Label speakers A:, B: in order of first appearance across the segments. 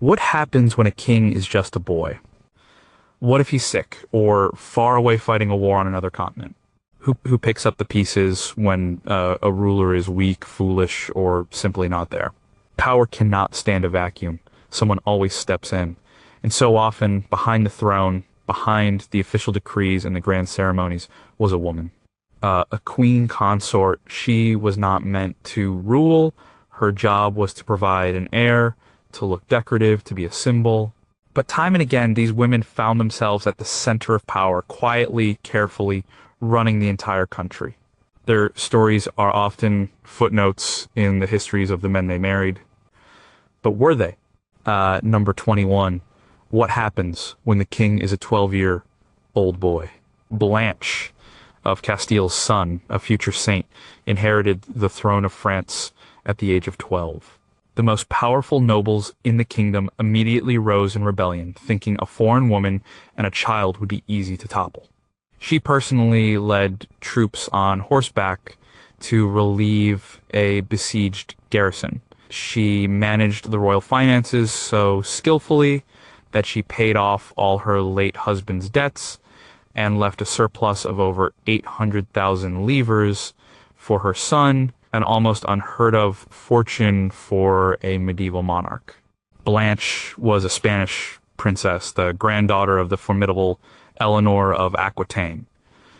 A: What happens when a king is just a boy? What if he's sick or far away fighting a war on another continent? Who picks up the pieces when a ruler is weak, foolish, or simply not there? Power cannot stand a vacuum. Someone always steps in. And so often, behind the throne, behind the official decrees and the grand ceremonies, was a woman. A queen consort. She was not meant to rule. Her job was to provide an heir, to look decorative, to be a symbol. But time and again, these women found themselves at the center of power, quietly, carefully, running the entire country. Their stories are often footnotes in the histories of the men they married. But were they? Number 21. What happens when the king is a 12-year-old boy? Blanche of Castile's son, a future saint, inherited the throne of France at the age of 12. The most powerful nobles in the kingdom immediately rose in rebellion, thinking a foreign woman and a child would be easy to topple. She personally led troops on horseback to relieve a besieged garrison. She managed the royal finances so skillfully that she paid off all her late husband's debts and left a surplus of over 800,000 livres for her son, an almost unheard of fortune for a medieval monarch. Blanche was a Spanish princess, the granddaughter of the formidable Eleanor of Aquitaine.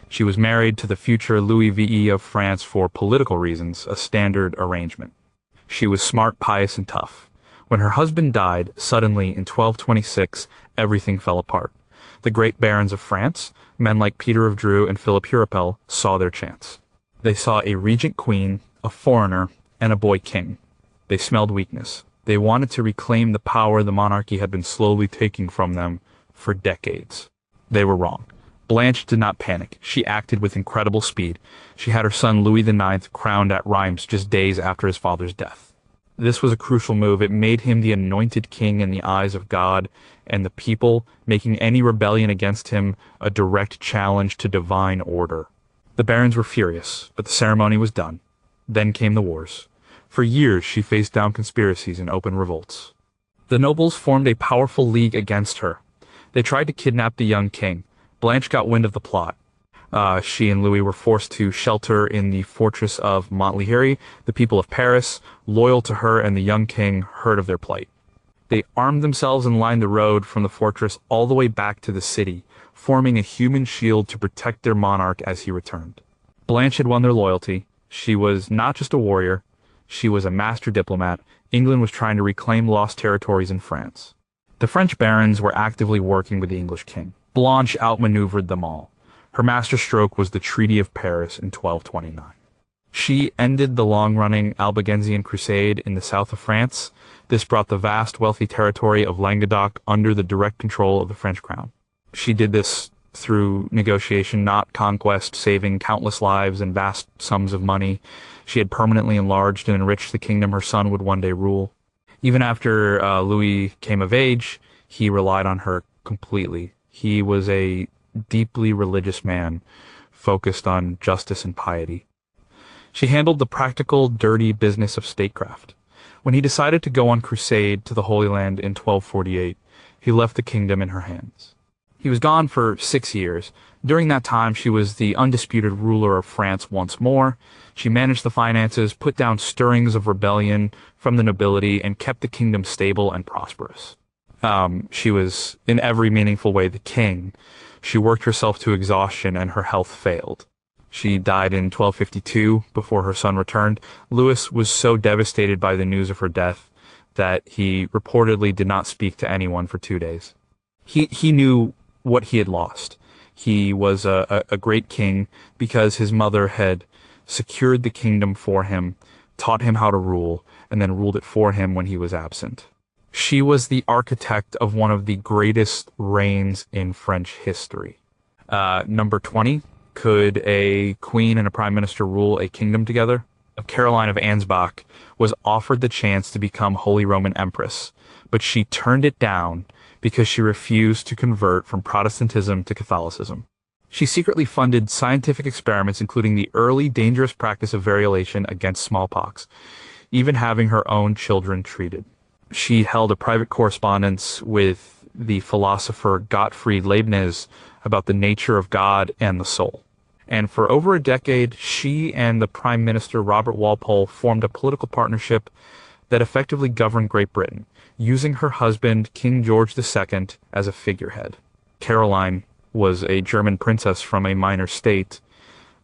A: She was married to the future Louis VE of France for political reasons, a standard arrangement. She was smart, pious, and tough. When her husband died, suddenly in 1226, everything fell apart. The great barons of France, men like Peter of Dreux and Philip Hurepel, saw their chance. They saw a regent queen, a foreigner, and a boy king. They smelled weakness. They wanted to reclaim the power the monarchy had been slowly taking from them for decades. They were wrong. Blanche did not panic. She acted with incredible speed. She had her son Louis IX crowned at Reims just days after his father's death. This was a crucial move. It made him the anointed king in the eyes of God and the people, making any rebellion against him a direct challenge to divine order. The barons were furious, but the ceremony was done. Then came the wars. For years she faced down conspiracies and open revolts. The nobles formed a powerful league against her. They tried to kidnap the young king. Blanche got wind of the plot. She and Louis were forced to shelter in the fortress of Montlhéry. The people of Paris, loyal to her and the young king, heard of their plight. They armed themselves and lined the road from the fortress all the way back to the city, forming a human shield to protect their monarch as he returned. Blanche had won their loyalty. She was not just a warrior, she was a master diplomat. England was trying to reclaim lost territories in France. The French barons were actively working with the English king. Blanche outmaneuvered them all. Her masterstroke was the Treaty of Paris in 1229. She ended the long-running Albigensian Crusade in the south of France. This brought the vast, wealthy territory of Languedoc under the direct control of the French crown. She did this through negotiation, not conquest, saving countless lives and vast sums of money. She had permanently enlarged and enriched the kingdom her son would one day rule. Even after Louis came of age, he relied on her completely. He was a deeply religious man, focused on justice and piety. She handled the practical, dirty business of statecraft. When he decided to go on crusade to the Holy Land in 1248, he left the kingdom in her hands. He was gone for 6 years. During that time, she was the undisputed ruler of France once more. She managed the finances, put down stirrings of rebellion from the nobility, and kept the kingdom stable and prosperous. She was, in every meaningful way, the king. She worked herself to exhaustion, and her health failed. She died in 1252 before her son returned. Louis was so devastated by the news of her death that he reportedly did not speak to anyone for 2 days. He knew what he had lost. He was a great king because his mother had secured the kingdom for him, taught him how to rule, and then ruled it for him when he was absent. She was the architect of one of the greatest reigns in French history. Number 20, could a queen and a prime minister rule a kingdom together? Caroline of Ansbach was offered the chance to become Holy Roman Empress, but she turned it down because she refused to convert from Protestantism to Catholicism. She secretly funded scientific experiments, including the early dangerous practice of variolation against smallpox, even having her own children treated. She held a private correspondence with the philosopher Gottfried Leibniz about the nature of God and the soul. And for over a decade, she and the Prime Minister Robert Walpole formed a political partnership that effectively governed Great Britain, using her husband, King George II, as a figurehead. Caroline was a German princess from a minor state,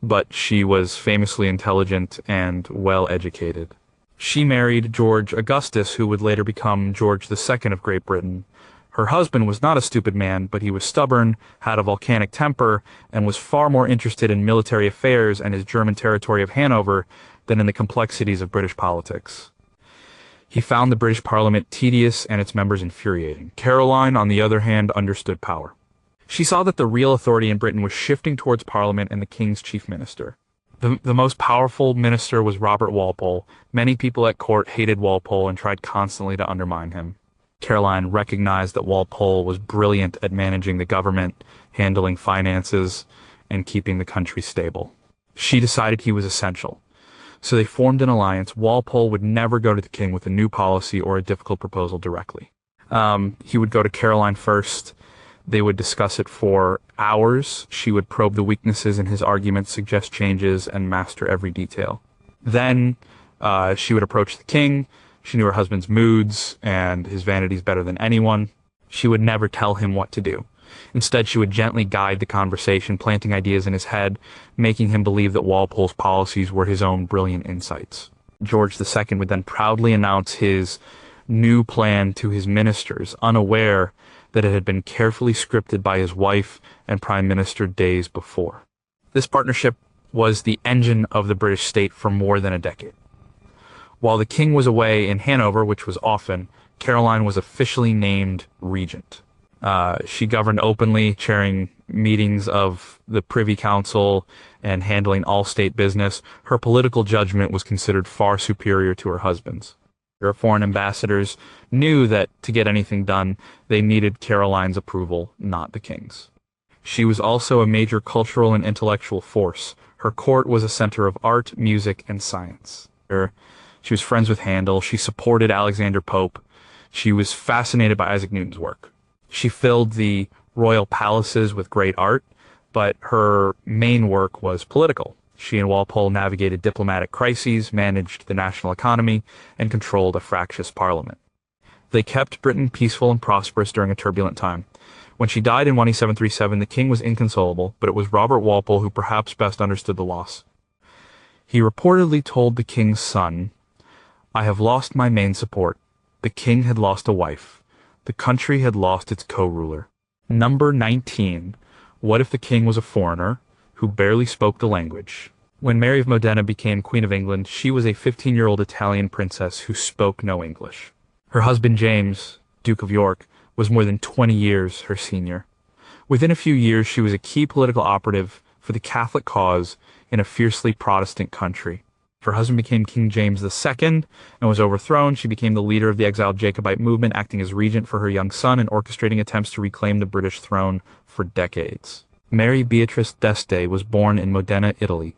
A: but she was famously intelligent and well-educated. She married George Augustus, who would later become George II of Great Britain. Her husband was not a stupid man, but he was stubborn, had a volcanic temper, and was far more interested in military affairs and his German territory of Hanover than in the complexities of British politics. He found the British Parliament tedious and its members infuriating. Caroline, on the other hand, understood power. She saw that the real authority in Britain was shifting towards Parliament and the King's chief minister. The most powerful minister was Robert Walpole. Many people at court hated Walpole and tried constantly to undermine him. Caroline recognized that Walpole was brilliant at managing the government, handling finances, and keeping the country stable. She decided he was essential. So they formed an alliance. Walpole would never go to the king with a new policy or a difficult proposal directly. He would go to Caroline first. They would discuss it for hours. She would probe the weaknesses in his arguments, suggest changes, and master every detail. Then she would approach the king. She knew her husband's moods and his vanities better than anyone. She would never tell him what to do. Instead, she would gently guide the conversation, planting ideas in his head, making him believe that Walpole's policies were his own brilliant insights. George II would then proudly announce his new plan to his ministers, unaware that it had been carefully scripted by his wife and prime minister days before. This partnership was the engine of the British state for more than a decade. While the king was away in Hanover, which was often, Caroline was officially named regent. She governed openly, chairing meetings of the Privy Council and handling all state business. Her political judgment was considered far superior to her husband's. Her foreign ambassadors knew that to get anything done, they needed Caroline's approval, not the king's. She was also a major cultural and intellectual force. Her court was a center of art, music, and science. She was friends with Handel. She supported Alexander Pope. She was fascinated by Isaac Newton's work. She filled the royal palaces with great art, but her main work was political. She and Walpole navigated diplomatic crises, managed the national economy, and controlled a fractious parliament. They kept Britain peaceful and prosperous during a turbulent time. When she died in 1737, the king was inconsolable, but it was Robert Walpole who perhaps best understood the loss. He reportedly told the king's son, "I have lost my main support. The king had lost a wife. The country had lost its co-ruler." Number 19. What if the king was a foreigner who barely spoke the language? When Mary of Modena became Queen of England, she was a 15-year-old Italian princess who spoke no English. Her husband James, Duke of York, was more than 20 years her senior. Within a few years, she was a key political operative for the Catholic cause in a fiercely Protestant country. Her husband became King James II and was overthrown. She became the leader of the exiled Jacobite movement, acting as regent for her young son and orchestrating attempts to reclaim the British throne for decades. Mary Beatrice d'Este was born in Modena, Italy.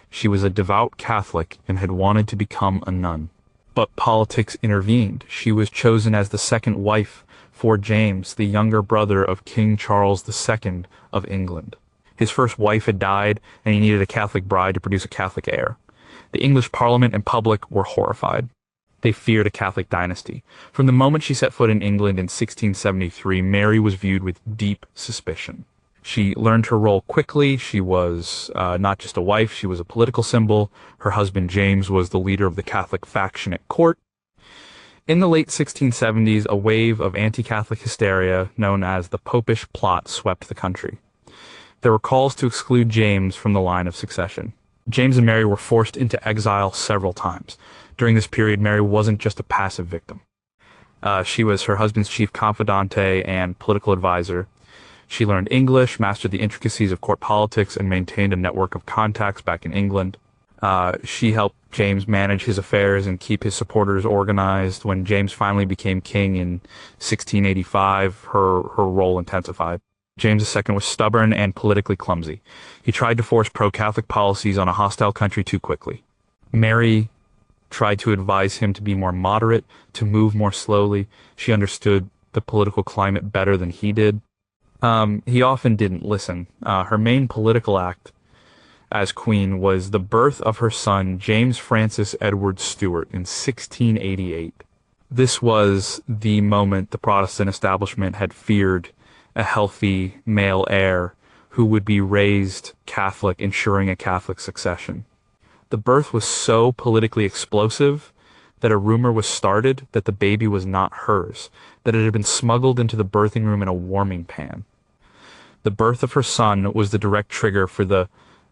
A: She was a devout Catholic and had wanted to become a nun. But politics intervened. She was chosen as the second wife for James, the younger brother of King Charles II of England. His first wife had died, and he needed a Catholic bride to produce a Catholic heir. The English Parliament and public were horrified. They feared a Catholic dynasty. From the moment she set foot in England in 1673, Mary was viewed with deep suspicion. She learned her role quickly. She was not just a wife, she was a political symbol. Her husband James was the leader of the Catholic faction at court. In the late 1670s, a wave of anti-Catholic hysteria known as the Popish Plot swept the country. There were calls to exclude James from the line of succession. James and Mary were forced into exile several times. During this period, Mary wasn't just a passive victim. She was her husband's chief confidante and political advisor. She learned English, mastered the intricacies of court politics, and maintained a network of contacts back in England. She helped James manage his affairs and keep his supporters organized. When James finally became king in 1685, her role intensified. James II was stubborn and politically clumsy. He tried to force pro-Catholic policies on a hostile country too quickly. Mary tried to advise him to be more moderate, to move more slowly. She understood the political climate better than he did. He often didn't listen. Her main political act as queen was the birth of her son, James Francis Edward Stuart, in 1688. This was the moment the Protestant establishment had feared a healthy male heir who would be raised Catholic, ensuring a Catholic succession. The birth was so politically explosive that a rumor was started that the baby was not hers, that it had been smuggled into the birthing room in a warming pan. The birth of her son was the direct trigger for the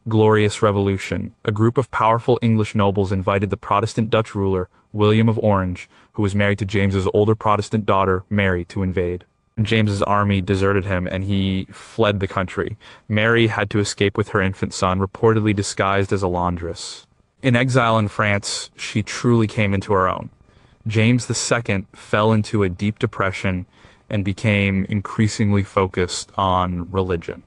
A: Glorious Revolution. A group of powerful English nobles invited the Protestant Dutch ruler, William of Orange, who was married to James's older Protestant daughter, Mary, to invade. James's army deserted him and he fled the country. Mary had to escape with her infant son, reportedly disguised as a laundress. In exile in France, she truly came into her own. James II fell into a deep depression and became increasingly focused on religion.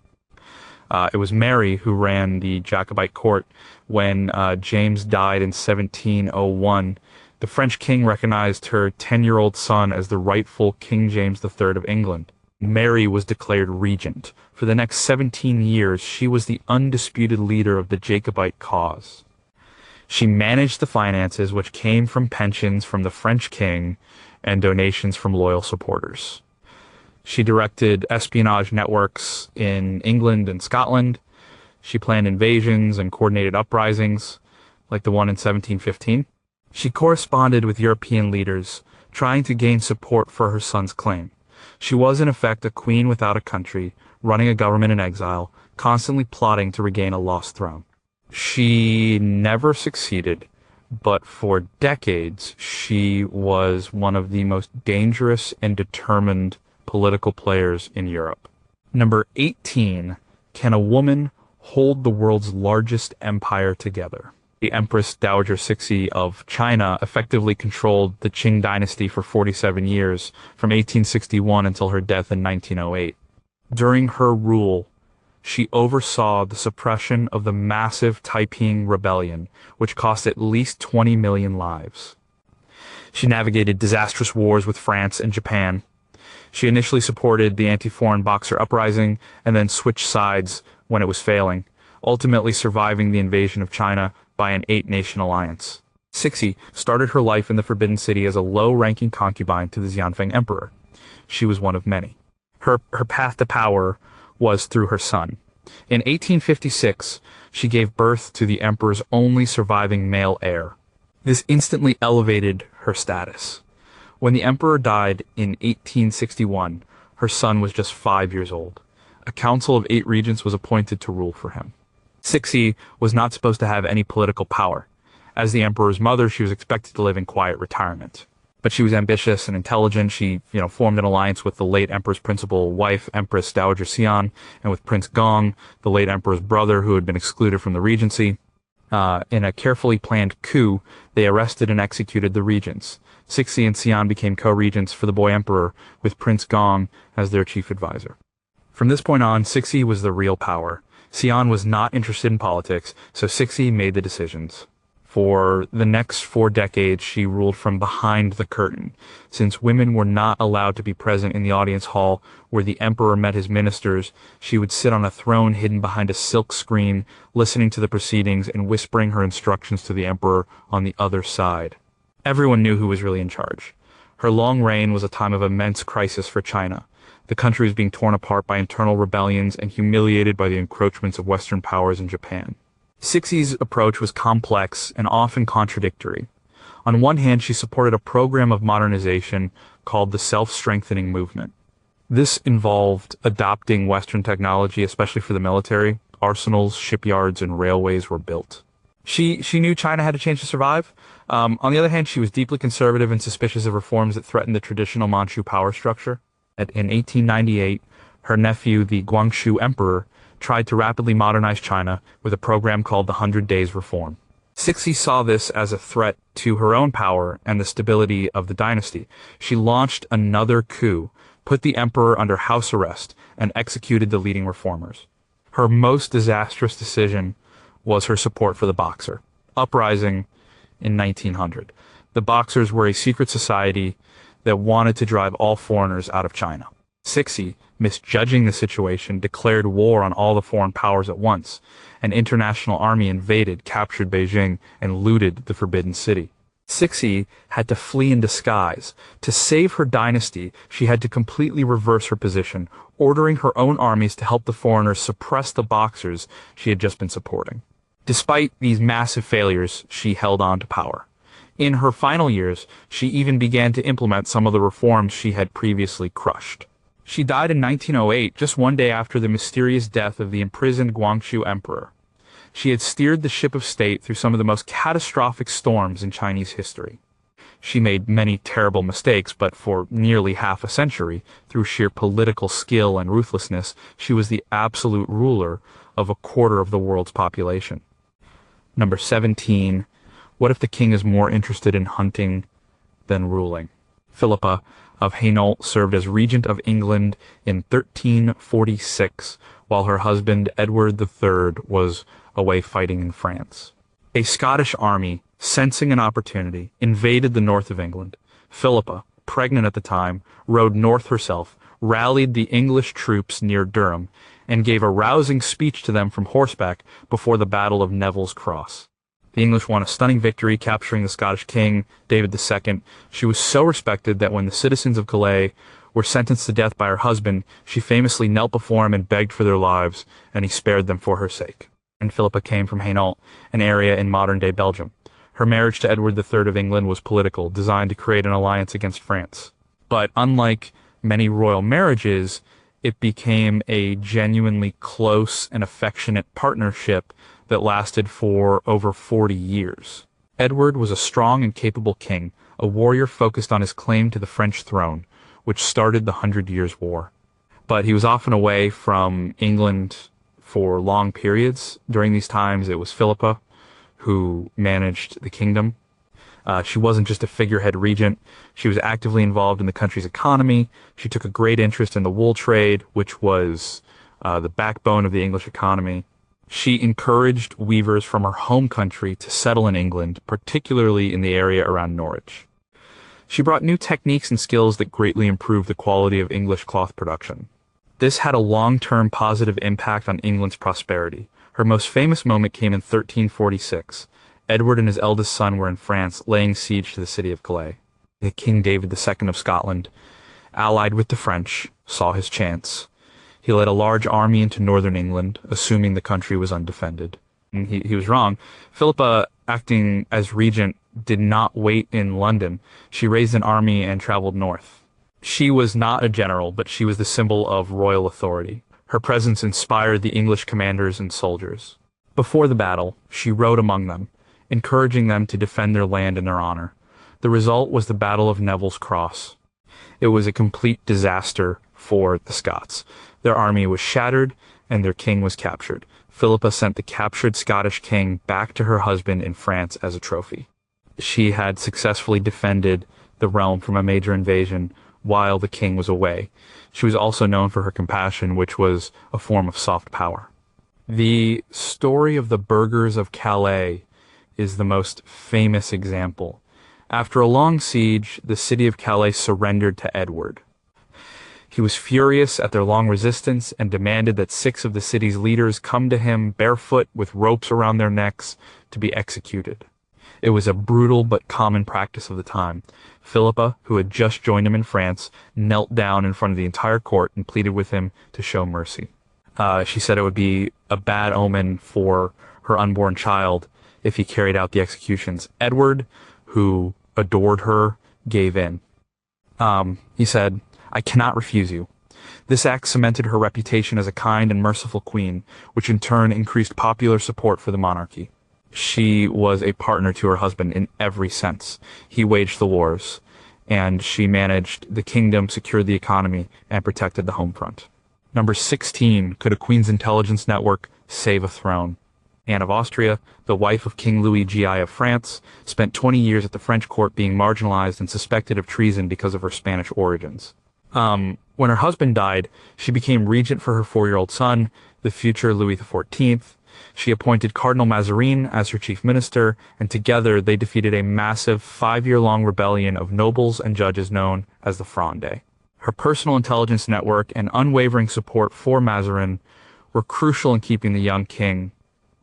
A: It was Mary who ran the Jacobite court. When James died in 1701, the French king recognized her 10-year-old son as the rightful King James III of England. Mary was declared regent. For the next 17 years, she was the undisputed leader of the Jacobite cause. She managed the finances, which came from pensions from the French king and donations from loyal supporters. She directed espionage networks in England and Scotland. She planned invasions and coordinated uprisings, like the one in 1715. She corresponded with European leaders, trying to gain support for her son's claim. She was in effect a queen without a country, running a government in exile, constantly plotting to regain a lost throne. She never succeeded, but for decades she was one of the most dangerous and determined political players in Europe. Number 18. Can a woman hold the world's largest empire together? The Empress Dowager Cixi of China effectively controlled the Qing dynasty for 47 years, from 1861 until her death in 1908. During her rule, she oversaw the suppression of the massive Taiping Rebellion, which cost at least 20 million lives. She navigated disastrous wars with France and Japan. She initially supported the anti-foreign Boxer uprising and then switched sides when it was failing, ultimately surviving the invasion of China by an 8-nation alliance. Cixi started her life in the Forbidden City as a low-ranking concubine to the Xianfeng Emperor. She was one of many. Her path to power was through her son. In 1856, she gave birth to the emperor's only surviving male heir. This instantly elevated her status. When the emperor died in 1861, her son was just 5 years old. A council of 8 regents was appointed to rule for him. Cixi was not supposed to have any political power. As the emperor's mother, she was expected to live in quiet retirement. But she was ambitious and intelligent. She, formed an alliance with the late emperor's principal wife, Empress Dowager Cixi, and with Prince Gong, the late emperor's brother, who had been excluded from the regency. In a carefully planned coup, they arrested and executed the regents. Cixi and Xian became co-regents for the boy emperor, with Prince Gong as their chief advisor. From this point on, Cixi was the real power. Xian was not interested in politics, so Cixi made the decisions. For the next 4 decades, she ruled from behind the curtain. Since women were not allowed to be present in the audience hall where the emperor met his ministers, she would sit on a throne hidden behind a silk screen, listening to the proceedings and whispering her instructions to the emperor on the other side. Everyone knew who was really in charge. Her long reign was a time of immense crisis for China. The country was being torn apart by internal rebellions and humiliated by the encroachments of Western powers in Japan. Cixi's approach was complex and often contradictory. On one hand, she supported a program of modernization called the self-strengthening movement. This involved adopting Western technology, especially for the military. Arsenals, shipyards, and railways were built. She knew China had to change to survive. On the other hand, she was deeply conservative and suspicious of reforms that threatened the traditional Manchu power structure. In 1898, her nephew, the Guangxu Emperor, tried to rapidly modernize China with a program called the 100 Days Reform. Cixi saw this as a threat to her own power and the stability of the dynasty. She launched another coup, put the emperor under house arrest, and executed the leading reformers. Her most disastrous decision was her support for the Boxer uprising in 1900. The Boxers were a secret society that wanted to drive all foreigners out of China. Cixi, misjudging the situation, declared war on all the foreign powers at once. An international army invaded, captured Beijing, and looted the Forbidden City. Cixi had to flee in disguise. To save her dynasty, she had to completely reverse her position, ordering her own armies to help the foreigners suppress the Boxers she had just been supporting. Despite these massive failures, she held on to power. In her final years, she even began to implement some of the reforms she had previously crushed. She died in 1908, just one day after the mysterious death of the imprisoned Guangxu emperor. She had steered the ship of state through some of the most catastrophic storms in Chinese history. She made many terrible mistakes, but for nearly half a century, through sheer political skill and ruthlessness, she was the absolute ruler of a quarter of the world's population. Number 17. What if the king is more interested in hunting than ruling? Philippa of Hainault served as regent of England in 1346, while her husband Edward III was away fighting in France. A Scottish army, sensing an opportunity, invaded the north of England. Philippa, pregnant at the time, rode north herself, rallied the English troops near Durham, and gave a rousing speech to them from horseback before the Battle of Neville's Cross. The English won a stunning victory, capturing the Scottish king, David II. She was so respected that when the citizens of Calais were sentenced to death by her husband, she famously knelt before him and begged for their lives, and he spared them for her sake. And Philippa came from Hainault, an area in modern-day Belgium. Her marriage to Edward III of England was political, designed to create an alliance against France. But unlike many royal marriages, it became a genuinely close and affectionate partnership that lasted for over 40 years. Edward was a strong and capable king, a warrior focused on his claim to the French throne, which started the 100 Years' War. But he was often away from England for long periods. During these times, it was Philippa who managed the kingdom. She wasn't just a figurehead regent. She was actively involved in the country's economy. She took a great interest in the wool trade, which was the backbone of the English economy. She encouraged weavers from her home country to settle in England, particularly in the area around Norwich. She brought new techniques and skills that greatly improved the quality of English cloth production. This had a long-term positive impact on England's prosperity. Her most famous moment came in 1346. Edward and his eldest son were in France, laying siege to the city of Calais. King David II of Scotland, allied with the French, saw his chance. He led a large army into northern England, assuming the country was undefended. And he was wrong. Philippa, acting as regent, did not wait in London. She raised an army and traveled north. She was not a general, but she was the symbol of royal authority. Her presence inspired the English commanders and soldiers. Before the battle, she rode among them, encouraging them to defend their land and their honor. The result was the Battle of Neville's Cross. It was a complete disaster for the Scots. Their army was shattered, and their king was captured. Philippa sent the captured Scottish king back to her husband in France as a trophy. She had successfully defended the realm from a major invasion while the king was away. She was also known for her compassion, which was a form of soft power. The story of the burghers of Calais is the most famous example. After a long siege, the city of Calais surrendered to Edward. He was furious at their long resistance and demanded that 6 of the city's leaders come to him barefoot with ropes around their necks to be executed. It was a brutal but common practice of the time. Philippa, who had just joined him in France, knelt down in front of the entire court and pleaded with him to show mercy. She said it would be a bad omen for her unborn child if he carried out the executions. Edward, who adored her, gave in. He said, "I cannot refuse you." This act cemented her reputation as a kind and merciful queen, which in turn increased popular support for the monarchy. She was a partner to her husband in every sense. He waged the wars, and she managed the kingdom, secured the economy, and protected the home front. Number 16, could a queen's intelligence network save a throne? Anne of Austria, the wife of King Louis GI of France, spent 20 years at the French court being marginalized and suspected of treason because of her Spanish origins. When her husband died, she became regent for her 4-year-old son, the future Louis XIV. She appointed Cardinal Mazarin as her chief minister, and together they defeated a massive 5-year-long rebellion of nobles and judges known as the Fronde. Her personal intelligence network and unwavering support for Mazarin were crucial in keeping the young king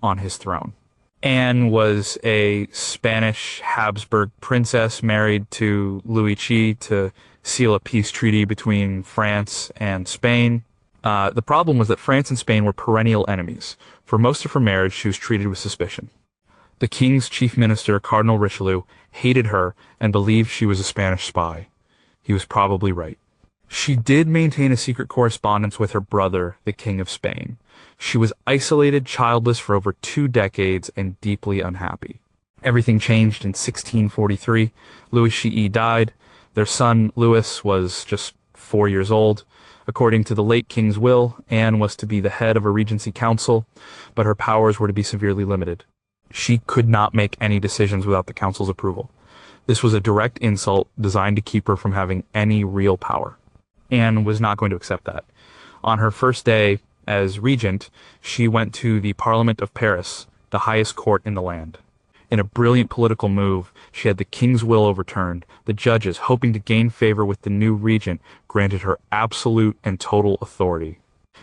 A: on his throne. Anne was a Spanish Habsburg princess married to Louis Chi to seal a peace treaty between France and Spain. The problem was that France and Spain were perennial enemies. For most of her marriage, she was treated with suspicion. The king's chief minister, Cardinal Richelieu, hated her and believed she was a Spanish spy. He was probably right. She did maintain a secret correspondence with her brother, the King of Spain. She was isolated, childless for over 2 decades, and deeply unhappy. Everything changed in 1643. Louis Chi died. Their son, Louis, was just 4 years old. According to the late king's will, Anne was to be the head of a regency council, but her powers were to be severely limited. She could not make any decisions without the council's approval. This was a direct insult designed to keep her from having any real power. Anne was not going to accept that. On her first day as regent, she went to the Parliament of Paris, the highest court in the land. In a brilliant political move, she had the king's will overturned. The judges, hoping to gain favor with the new regent, granted her absolute and total authority.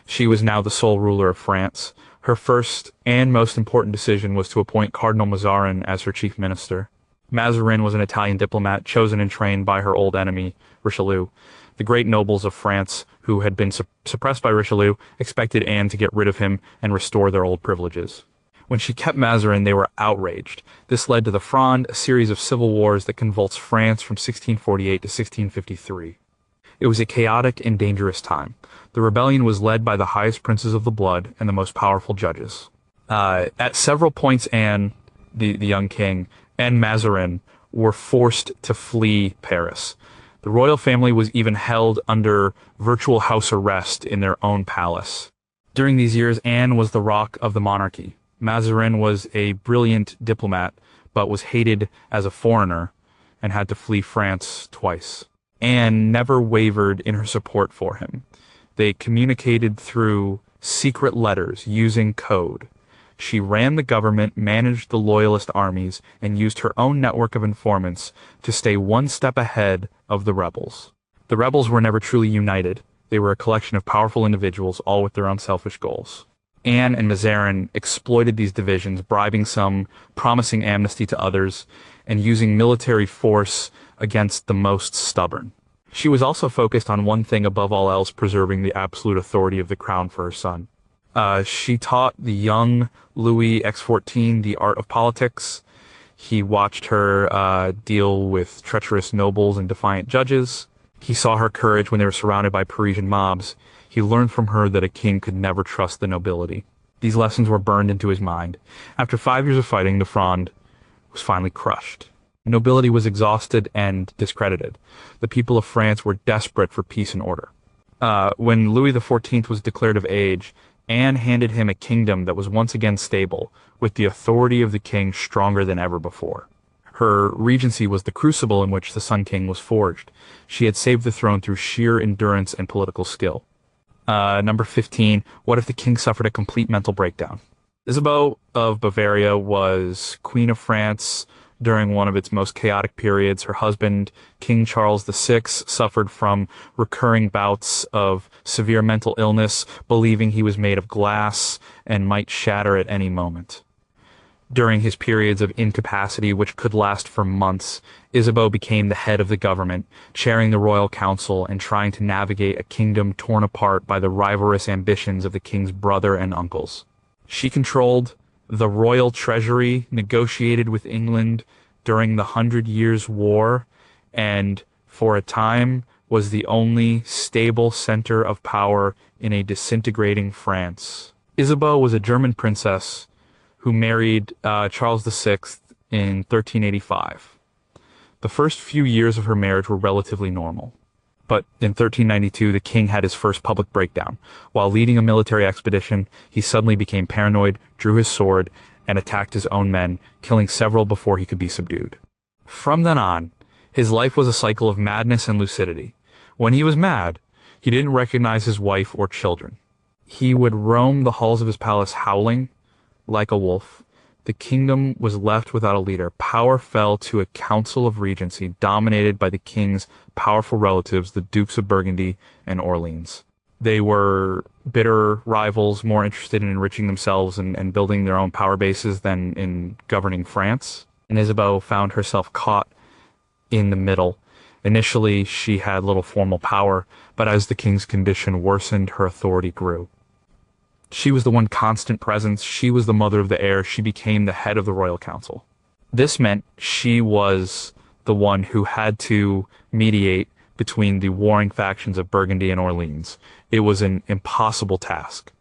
A: She was now the sole ruler of France. Her first and most important decision was to appoint Cardinal Mazarin as her chief minister. Mazarin was an Italian diplomat chosen and trained by her old enemy, Richelieu. The great nobles of France, who had been suppressed by Richelieu, expected Anne to get rid of him and restore their old privileges. When she kept Mazarin, they were outraged. This led to the Fronde, a series of civil wars that convulsed France from 1648 to 1653. It was a chaotic and dangerous time. The rebellion was led by the highest princes of the blood and the most powerful judges. At several points, Anne, the young king, and Mazarin were forced to flee Paris. The royal family was even held under virtual house arrest in their own palace. During these years, Anne was the rock of the monarchy. Mazarin was a brilliant diplomat, but was hated as a foreigner and had to flee France twice. Anne never wavered in her support for him. They communicated through secret letters using code. She ran the government, managed the loyalist armies, and used her own network of informants to stay one step ahead of the rebels. The rebels were never truly united. They were a collection of powerful individuals, all with their own selfish goals. Anne and Mazarin exploited these divisions, bribing some, promising amnesty to others, and using military force against the most stubborn. She was also focused on one thing above all else, preserving the absolute authority of the crown for her son. She taught the young Louis XIV the art of politics. He watched her deal with treacherous nobles and defiant judges. He saw her courage when they were surrounded by Parisian mobs. He learned from her that a king could never trust the nobility. These lessons were burned into his mind. After 5 years of fighting, the Fronde was finally crushed. The nobility was exhausted and discredited. The people of France were desperate for peace and order. When Louis XIV was declared of age, Anne handed him a kingdom that was once again stable, with the authority of the king stronger than ever before. Her regency was the crucible in which the Sun King was forged. She had saved the throne through sheer endurance and political skill. Number 15, what if the king suffered a complete mental breakdown? Isabeau of Bavaria was Queen of France during one of its most chaotic periods. Her husband, King Charles VI, suffered from recurring bouts of severe mental illness, believing he was made of glass and might shatter at any moment. During his periods of incapacity, which could last for months, Isabeau became the head of the government, chairing the royal council and trying to navigate a kingdom torn apart by the rivalrous ambitions of the king's brother and uncles. She controlled the royal treasury, negotiated with England during the 100 Years' War, and for a time was the only stable center of power in a disintegrating France. Isabeau was a German princess who married Charles VI in 1385. The first few years of her marriage were relatively normal. But in 1392, the king had his first public breakdown. While leading a military expedition, he suddenly became paranoid, drew his sword, and attacked his own men, killing several before he could be subdued. From then on, his life was a cycle of madness and lucidity. When he was mad, he didn't recognize his wife or children. He would roam the halls of his palace howling, like a wolf. The kingdom was left without a leader. Power fell to a council of regency dominated by the king's powerful relatives, the Dukes of Burgundy and Orleans. They were bitter rivals, more interested in enriching themselves and building their own power bases than in governing France. And Isabeau found herself caught in the middle. Initially, she had little formal power, but as the king's condition worsened, her authority grew. She was the one constant presence. She was the mother of the heir. She became the head of the royal council. This meant she was the one who had to mediate between the warring factions of Burgundy and Orleans. It was an impossible task.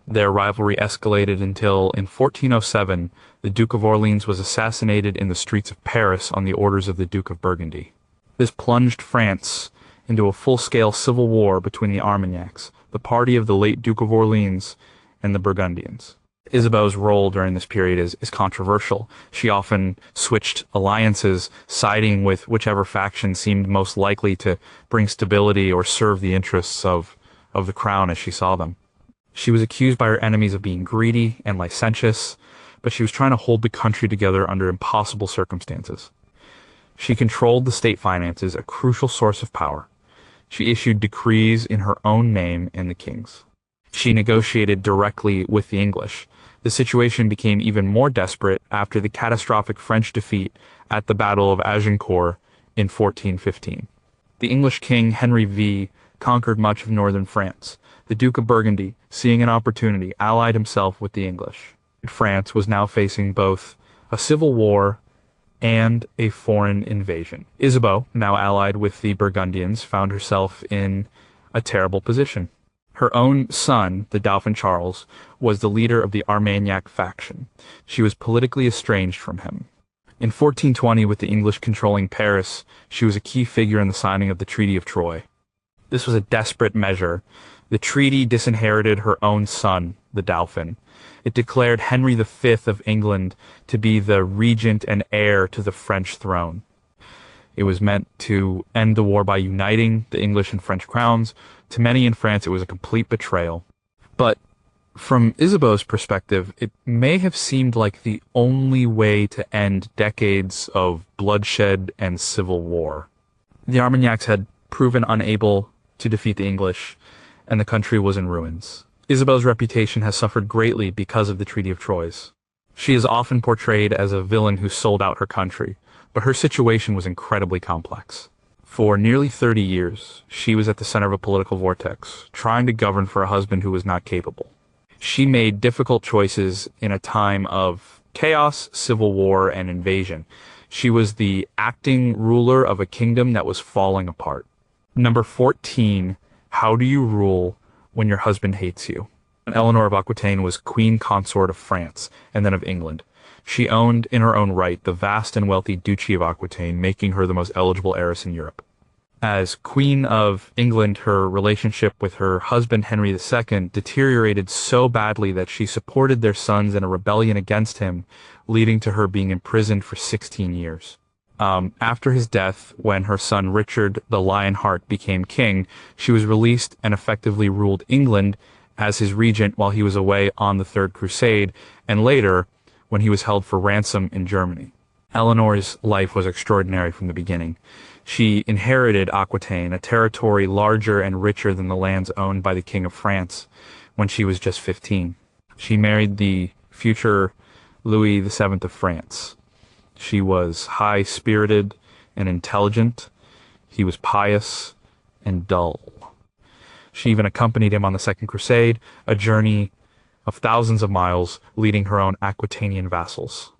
A: Their rivalry escalated until, in 1407, the Duke of Orleans was assassinated in the streets of Paris on the orders of the Duke of Burgundy. This plunged France into a full-scale civil war between the Armagnacs, the party of the late Duke of Orleans, and the Burgundians. Isabeau's role during this period is controversial. She often switched alliances, siding with whichever faction seemed most likely to bring stability or serve the interests of the crown as she saw them. She was accused by her enemies of being greedy and licentious, but she was trying to hold the country together under impossible circumstances. She controlled the state finances, a crucial source of power. She issued decrees in her own name and the king's. She negotiated directly with the English. The situation became even more desperate after the catastrophic French defeat at the Battle of Agincourt in 1415. The English king Henry V conquered much of northern France. The Duke of Burgundy, seeing an opportunity, allied himself with the English. France was now facing both a civil war and a foreign invasion. Isabeau, now allied with the Burgundians, found herself in a terrible position. Her own son, the Dauphin Charles, was the leader of the Armagnac faction. She was politically estranged from him. In 1420, with the English controlling Paris, she was a key figure in the signing of the Treaty of Troyes. This was a desperate measure. The treaty disinherited her own son, the Dauphin. It declared Henry V of England to be the regent and heir to the French throne. It was meant to end the war by uniting the English and French crowns. To many in France, it was a complete betrayal. But from Isabeau's perspective, it may have seemed like the only way to end decades of bloodshed and civil war. The Armagnacs had proven unable to defeat the English, and the country was in ruins. Isabeau's reputation has suffered greatly because of the Treaty of Troyes. She is often portrayed as a villain who sold out her country, but her situation was incredibly complex. For nearly 30 years, she was at the center of a political vortex, trying to govern for a husband who was not capable. She made difficult choices in a time of chaos, civil war, and invasion. She was the acting ruler of a kingdom that was falling apart. Number 14, how do you rule when your husband hates you? Eleanor of Aquitaine was Queen Consort of France and then of England. She owned, in her own right, the vast and wealthy Duchy of Aquitaine, making her the most eligible heiress in Europe. As Queen of England, her relationship with her husband Henry II deteriorated so badly that she supported their sons in a rebellion against him, leading to her being imprisoned for 16 years. After his death, when her son Richard the Lionheart became king, she was released and effectively ruled England as his regent while he was away on the Third Crusade, and later, when he was held for ransom in Germany. Eleanor's life was extraordinary from the beginning. She inherited Aquitaine, a territory larger and richer than the lands owned by the King of France, when she was just 15. She married the future Louis VII of France. She was high-spirited and intelligent. He was pious and dull. She even accompanied him on the Second Crusade, a journey of thousands of miles, leading her own Aquitanian vassals.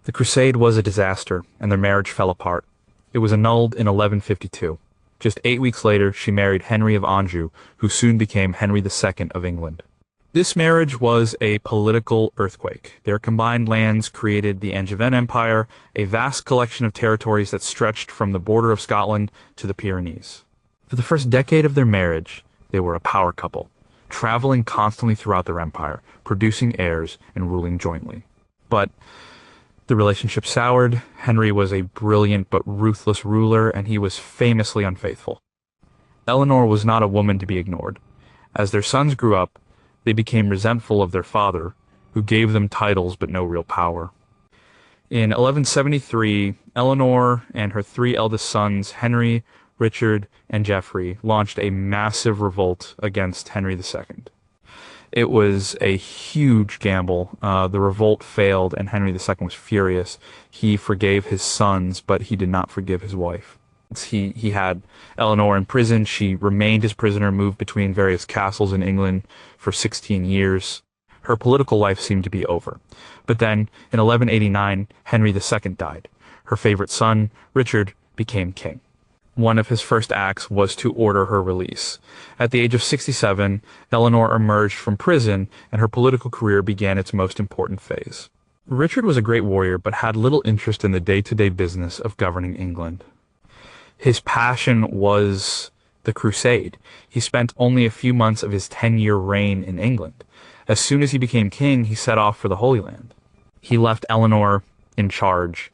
A: The crusade was a disaster, and their marriage fell apart. It was annulled in 1152. Just 8 weeks later, she married Henry of Anjou, who soon became Henry II of England. This marriage was a political earthquake. Their combined lands created the Angevin Empire, a vast collection of territories that stretched from the border of Scotland to the Pyrenees. For the first decade of their marriage, they were a power couple, traveling constantly throughout their empire, producing heirs and ruling jointly. But the relationship soured. Henry was a brilliant but ruthless ruler, and he was famously unfaithful. Eleanor was not a woman to be ignored. As their sons grew up, they became resentful of their father who gave them titles but no real power. In 1173, Eleanor and her three eldest sons, Henry, Richard, and Geoffrey, launched a massive revolt against Henry II. It was a huge gamble. The revolt failed, and Henry II was furious. He forgave his sons, but he did not forgive his wife. He had Eleanor in prison. She remained his prisoner, moved between various castles in England for 16 years. Her political life seemed to be over. But then, in 1189, Henry II died. Her favorite son, Richard, became king. One of his first acts was to order her release. At the age of 67, Eleanor emerged from prison, and her political career began its most important phase. Richard was a great warrior, but had little interest in the day-to-day business of governing England. His passion was the crusade. He spent only a few months of his 10-year reign in England. As soon as he became king, he set off for the Holy Land. He left Eleanor in charge.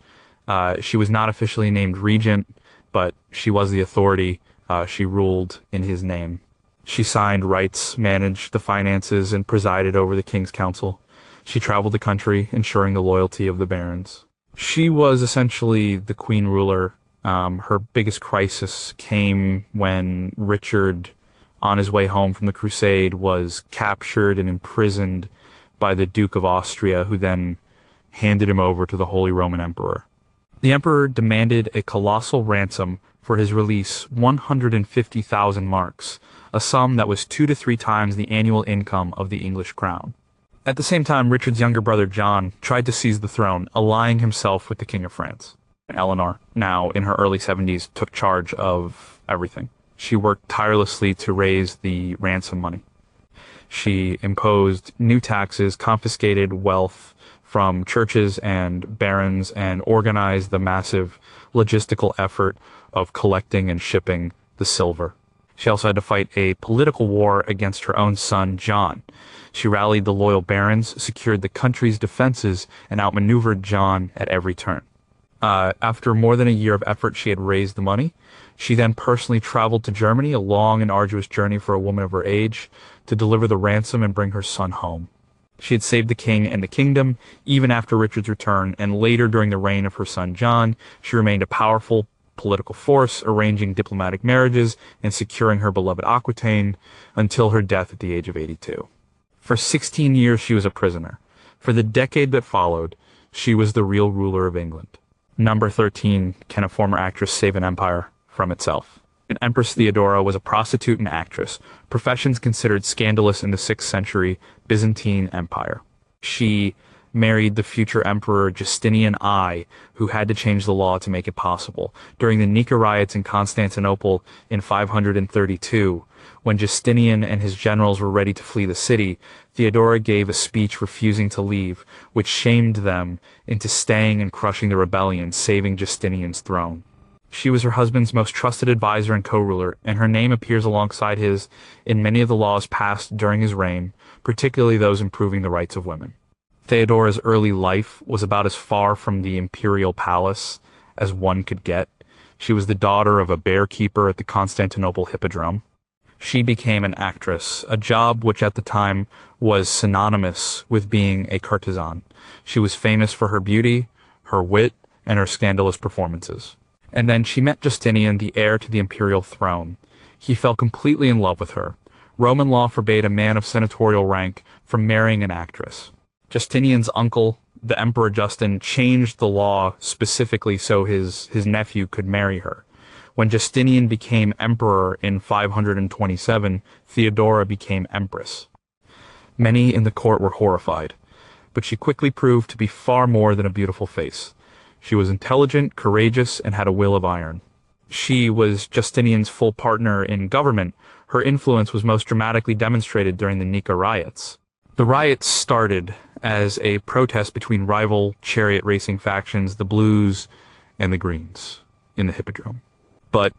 A: She was not officially named regent, but she was the authority. She ruled in his name. She signed rights, managed the finances, and presided over the king's council. She traveled the country, ensuring the loyalty of the barons. She was essentially the queen ruler. Her biggest crisis came when Richard, on his way home from the crusade, was captured and imprisoned by the Duke of Austria, who then handed him over to the Holy Roman Emperor. The emperor demanded a colossal ransom for his release, 150,000 marks, a sum that was 2 to 3 times the annual income of the English crown. At the same time, Richard's younger brother John tried to seize the throne, allying himself with the King of France. Eleanor, now in her early 70s, took charge of everything. She worked tirelessly to raise the ransom money. She imposed new taxes, confiscated wealth from churches and barons, and organized the massive logistical effort of collecting and shipping the silver. She also had to fight a political war against her own son, John. She rallied the loyal barons, secured the country's defenses, and outmaneuvered John at every turn. After more than a year of effort, she had raised the money. She then personally traveled to Germany, a long and arduous journey for a woman of her age, to deliver the ransom and bring her son home. She had saved the king and the kingdom, even after Richard's return, and later during the reign of her son John, she remained a powerful political force, arranging diplomatic marriages and securing her beloved Aquitaine until her death at the age of 82. For 16 years she was a prisoner. For the decade that followed, she was the real ruler of England. Number 13, can a former actress save an empire from itself? Empress Theodora was a prostitute and actress, professions considered scandalous in the 6th century Byzantine Empire. She married the future emperor Justinian I, who had to change the law to make it possible. During the Nika riots in Constantinople in 532, when Justinian and his generals were ready to flee the city, Theodora gave a speech refusing to leave, which shamed them into staying and crushing the rebellion, saving Justinian's throne. She was her husband's most trusted advisor and co-ruler, and her name appears alongside his in many of the laws passed during his reign, particularly those improving the rights of women. Theodora's early life was about as far from the imperial palace as one could get. She was the daughter of a bear keeper at the Constantinople Hippodrome. She became an actress, a job which at the time was synonymous with being a courtesan. She was famous for her beauty, her wit, and her scandalous performances. And then she met Justinian, the heir to the imperial throne. He fell completely in love with her. Roman law forbade a man of senatorial rank from marrying an actress. Justinian's uncle, the Emperor Justin, changed the law specifically so his nephew could marry her. When Justinian became emperor in 527, Theodora became empress. Many in the court were horrified, but she quickly proved to be far more than a beautiful face. She was intelligent, courageous, and had a will of iron. She was Justinian's full partner in government. Her influence was most dramatically demonstrated during the Nika riots. The riots started as a protest between rival chariot racing factions, the Blues and the Greens, in the Hippodrome. But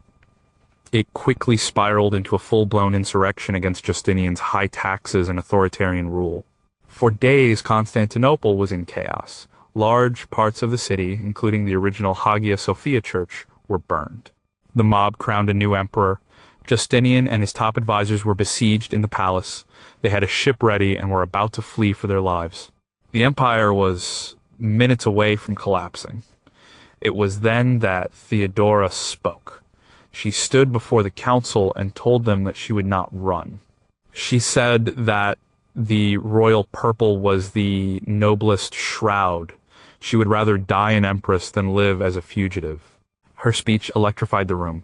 A: it quickly spiraled into a full-blown insurrection against Justinian's high taxes and authoritarian rule. For days, Constantinople was in chaos. Large parts of the city, including the original Hagia Sophia church, were burned. The mob crowned a new emperor. Justinian and his top advisors were besieged in the palace. They had a ship ready and were about to flee for their lives. The empire was minutes away from collapsing. It was then that Theodora spoke. She stood before the council and told them that she would not run. She said that the royal purple was the noblest shroud. She would rather die an empress than live as a fugitive. Her speech electrified the room.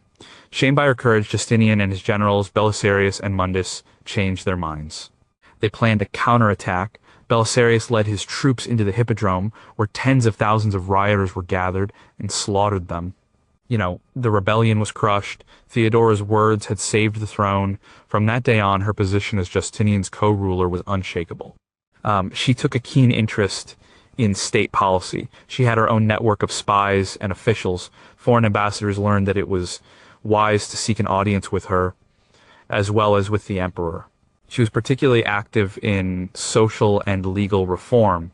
A: Shamed by her courage, Justinian and his generals, Belisarius and Mundus, changed their minds. They planned a counterattack. Belisarius led his troops into the hippodrome, where tens of thousands of rioters were gathered, and slaughtered them. The rebellion was crushed. Theodora's words had saved the throne. From that day on, her position as Justinian's co-ruler was unshakable. She took a keen interest in state policy. She had her own network of spies and officials. Foreign ambassadors learned that it was wise to seek an audience with her, as well as with the emperor. She was particularly active in social and legal reform.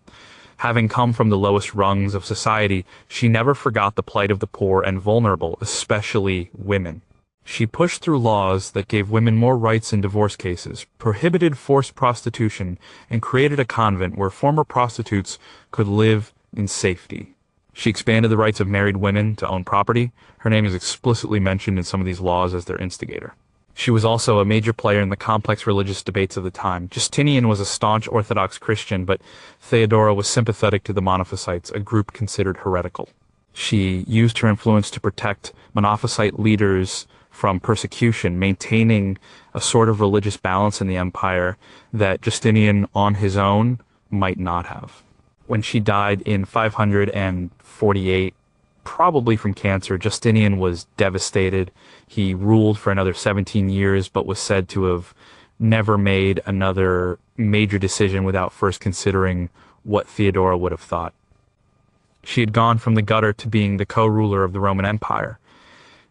A: Having come from the lowest rungs of society, she never forgot the plight of the poor and vulnerable, especially women. She pushed through laws that gave women more rights in divorce cases, prohibited forced prostitution, and created a convent where former prostitutes could live in safety. She expanded the rights of married women to own property. Her name is explicitly mentioned in some of these laws as their instigator. She was also a major player in the complex religious debates of the time. Justinian was a staunch Orthodox Christian, but Theodora was sympathetic to the Monophysites, a group considered heretical. She used her influence to protect Monophysite leaders from persecution, maintaining a sort of religious balance in the empire that Justinian on his own might not have. When she died in 548, probably from cancer, Justinian was devastated. He ruled for another 17 years, but was said to have never made another major decision without first considering what Theodora would have thought. She had gone from the gutter to being the co-ruler of the Roman Empire,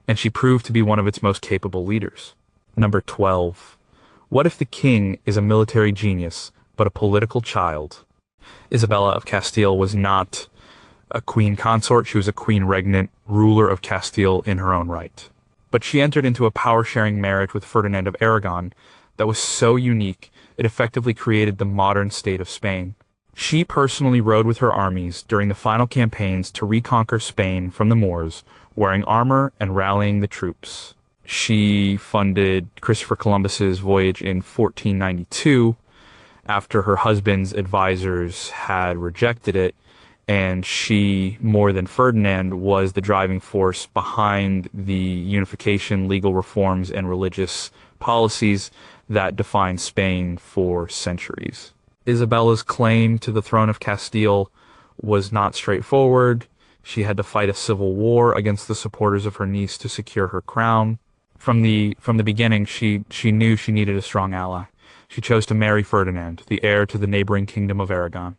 A: and she proved to be one of its most capable leaders. Number 12. What if the king is a military genius, but a political child? Isabella of Castile was not a queen consort. She was a queen regnant, ruler of Castile in her own right. But she entered into a power-sharing marriage with Ferdinand of Aragon that was so unique, it effectively created the modern state of Spain. She personally rode with her armies during the final campaigns to reconquer Spain from the Moors, wearing armor and rallying the troops. She funded Christopher Columbus's voyage in 1492 after her husband's advisors had rejected it, and she, more than Ferdinand, was the driving force behind the unification, legal reforms, and religious policies that defined Spain for centuries. Isabella's claim to the throne of Castile was not straightforward. She had to fight a civil war against the supporters of her niece to secure her crown. From the beginning, she knew she needed a strong ally. She chose to marry Ferdinand, the heir to the neighboring kingdom of Aragon.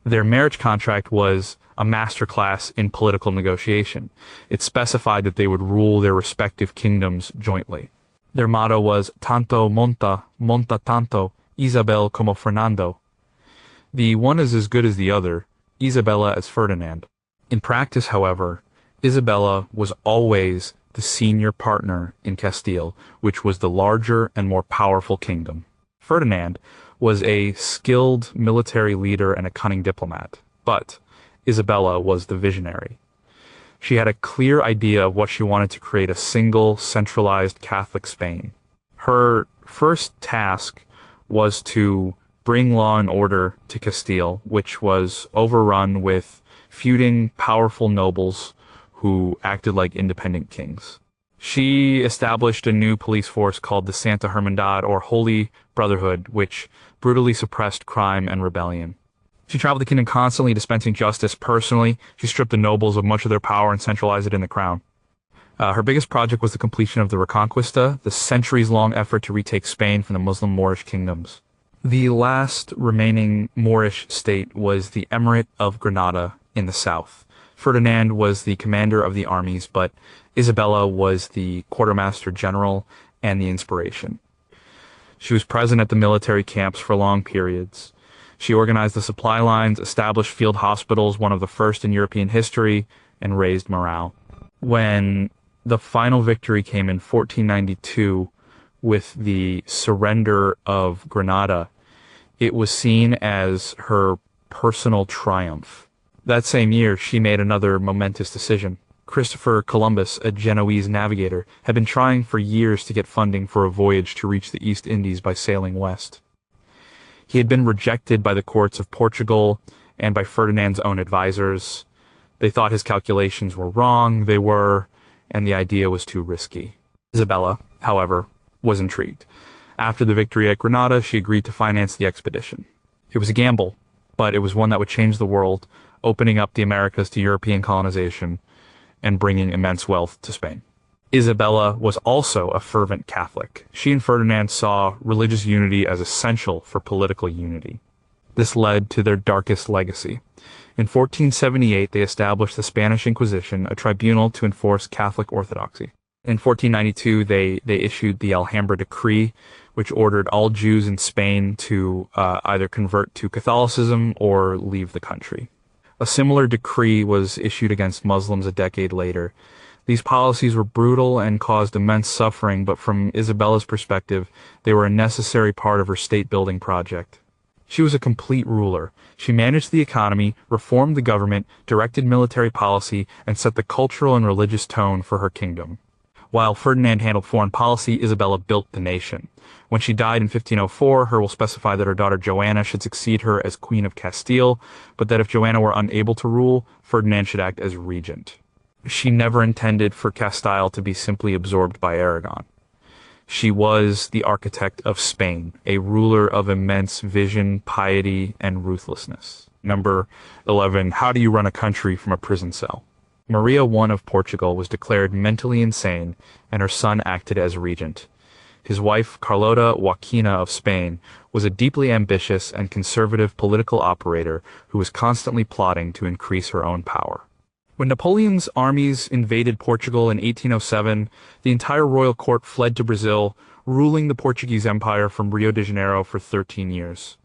A: Their marriage contract was a masterclass in political negotiation. It specified that they would rule their respective kingdoms jointly. Their motto was Tanto monta, monta tanto, Isabel como Fernando. The one is as good as the other, Isabella as Ferdinand. In practice, however, Isabella was always the senior partner in Castile, which was the larger and more powerful kingdom. Ferdinand was a skilled military leader and a cunning diplomat, but Isabella was the visionary. She had a clear idea of what she wanted to create: a single, centralized Catholic Spain. Her first task was to bring law and order to Castile, which was overrun with feuding powerful nobles who acted like independent kings. She established a new police force called the Santa Hermandad, or Holy Brotherhood, which brutally suppressed crime and rebellion. She traveled the kingdom constantly, dispensing justice personally. She stripped the nobles of much of their power and centralized it in the crown. Her biggest project was the completion of the Reconquista, the centuries-long effort to retake Spain from the Muslim Moorish kingdoms. The last remaining Moorish state was the Emirate of Granada in the south. Ferdinand was the commander of the armies, but Isabella was the quartermaster general and the inspiration. She was present at the military camps for long periods. She organized the supply lines, established field hospitals, one of the first in European history, and raised morale. When the final victory came in 1492 with the surrender of Granada, it was seen as her personal triumph. That same year, she made another momentous decision. Christopher Columbus, a Genoese navigator, had been trying for years to get funding for a voyage to reach the East Indies by sailing west. He had been rejected by the courts of Portugal and by Ferdinand's own advisors. They thought his calculations were wrong, and the idea was too risky. Isabella, however, was intrigued. After the victory at Granada, she agreed to finance the expedition. It was a gamble, but it was one that would change the world, opening up the Americas to European colonization and bringing immense wealth to Spain. Isabella was also a fervent Catholic. She and Ferdinand saw religious unity as essential for political unity. This led to their darkest legacy. In 1478, they established the Spanish Inquisition, a tribunal to enforce Catholic orthodoxy. In 1492, they issued the Alhambra Decree, which ordered all Jews in Spain to either convert to Catholicism or leave the country. A similar decree was issued against Muslims a decade later. These policies were brutal and caused immense suffering, but from Isabella's perspective, they were a necessary part of her state-building project. She was a complete ruler. She managed the economy, reformed the government, directed military policy, and set the cultural and religious tone for her kingdom. While Ferdinand handled foreign policy, Isabella built the nation. When she died in 1504, her will specify that her daughter Joanna should succeed her as Queen of Castile, but that if Joanna were unable to rule, Ferdinand should act as regent. She never intended for Castile to be simply absorbed by Aragon. She was the architect of Spain, a ruler of immense vision, piety, and ruthlessness. Number 11. How do you run a country from a prison cell? Maria I of Portugal was declared mentally insane, and her son acted as regent. His wife, Carlota Joaquina of Spain, was a deeply ambitious and conservative political operator who was constantly plotting to increase her own power. When Napoleon's armies invaded Portugal in 1807, the entire royal court fled to Brazil, ruling the Portuguese Empire from Rio de Janeiro for 13 years.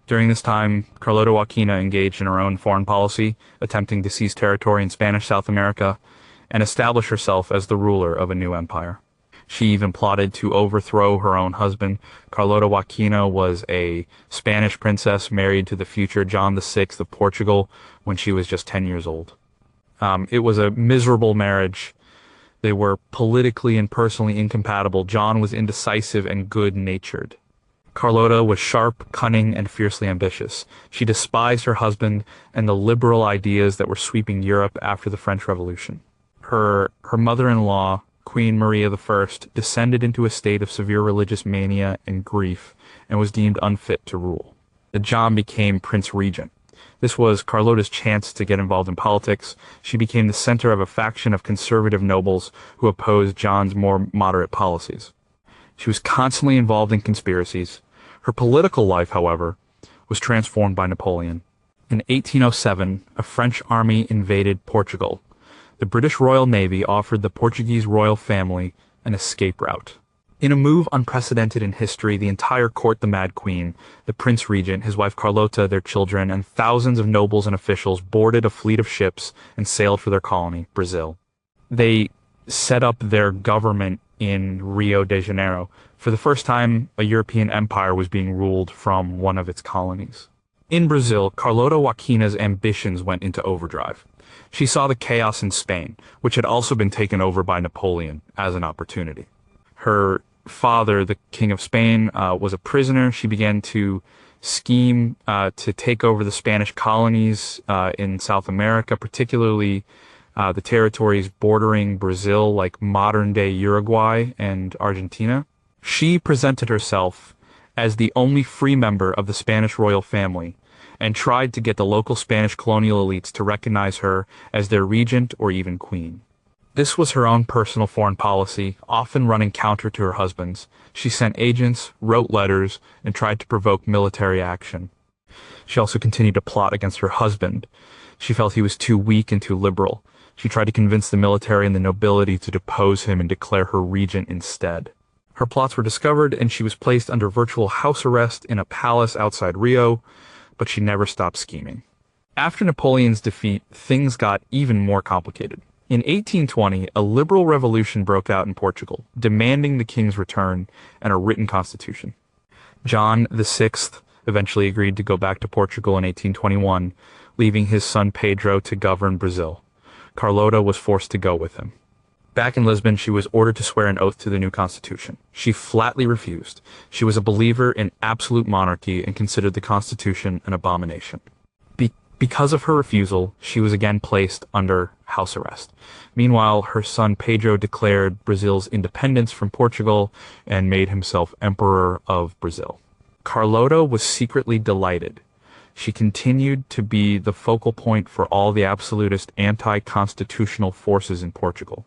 A: During this time, Carlota Joaquina engaged in her own foreign policy, attempting to seize territory in Spanish South America and establish herself as the ruler of a new empire. She even plotted to overthrow her own husband. Carlota Joaquina was a Spanish princess married to the future John VI of Portugal when she was just 10 years old. It was a miserable marriage. They were politically and personally incompatible. John was indecisive and good-natured. Carlota was sharp, cunning, and fiercely ambitious. She despised her husband and the liberal ideas that were sweeping Europe after the French Revolution. Her mother-in-law, Queen Maria I, descended into a state of severe religious mania and grief and was deemed unfit to rule. John became Prince Regent. This was Carlota's chance to get involved in politics. She became the center of a faction of conservative nobles who opposed John's more moderate policies. She was constantly involved in conspiracies. Her political life, however, was transformed by Napoleon. In 1807, a French army invaded Portugal. The British Royal Navy offered the Portuguese royal family an escape route. In a move unprecedented in history, the entire court, the Mad Queen, the Prince Regent, his wife Carlota, their children, and thousands of nobles and officials boarded a fleet of ships and sailed for their colony, Brazil. They set up their government in Rio de Janeiro. For the first time, a European empire was being ruled from one of its colonies. In Brazil, Carlota Joaquina's ambitions went into overdrive. She saw the chaos in Spain, which had also been taken over by Napoleon, as an opportunity. Her father, the King of Spain, was a prisoner. She began to scheme to take over the Spanish colonies in South America, particularly the territories bordering Brazil, like modern-day Uruguay and Argentina. She presented herself as the only free member of the Spanish royal family and tried to get the local Spanish colonial elites to recognize her as their regent or even queen. This was her own personal foreign policy, often running counter to her husband's. She sent agents, wrote letters, and tried to provoke military action. She also continued to plot against her husband. She felt he was too weak and too liberal. She tried to convince the military and the nobility to depose him and declare her regent instead. Her plots were discovered, and she was placed under virtual house arrest in a palace outside Rio, but she never stopped scheming. After Napoleon's defeat, things got even more complicated. In 1820, a liberal revolution broke out in Portugal, demanding the king's return and a written constitution. John VI eventually agreed to go back to Portugal in 1821, leaving his son Pedro to govern Brazil. Carlota was forced to go with him. Back in Lisbon, she was ordered to swear an oath to the new constitution. She flatly refused. She was a believer in absolute monarchy and considered the constitution an abomination. Because of her refusal, she was again placed under house arrest. Meanwhile, her son Pedro declared Brazil's independence from Portugal and made himself Emperor of Brazil. Carlota was secretly delighted. She continued to be the focal point for all the absolutist anti-constitutional forces in Portugal.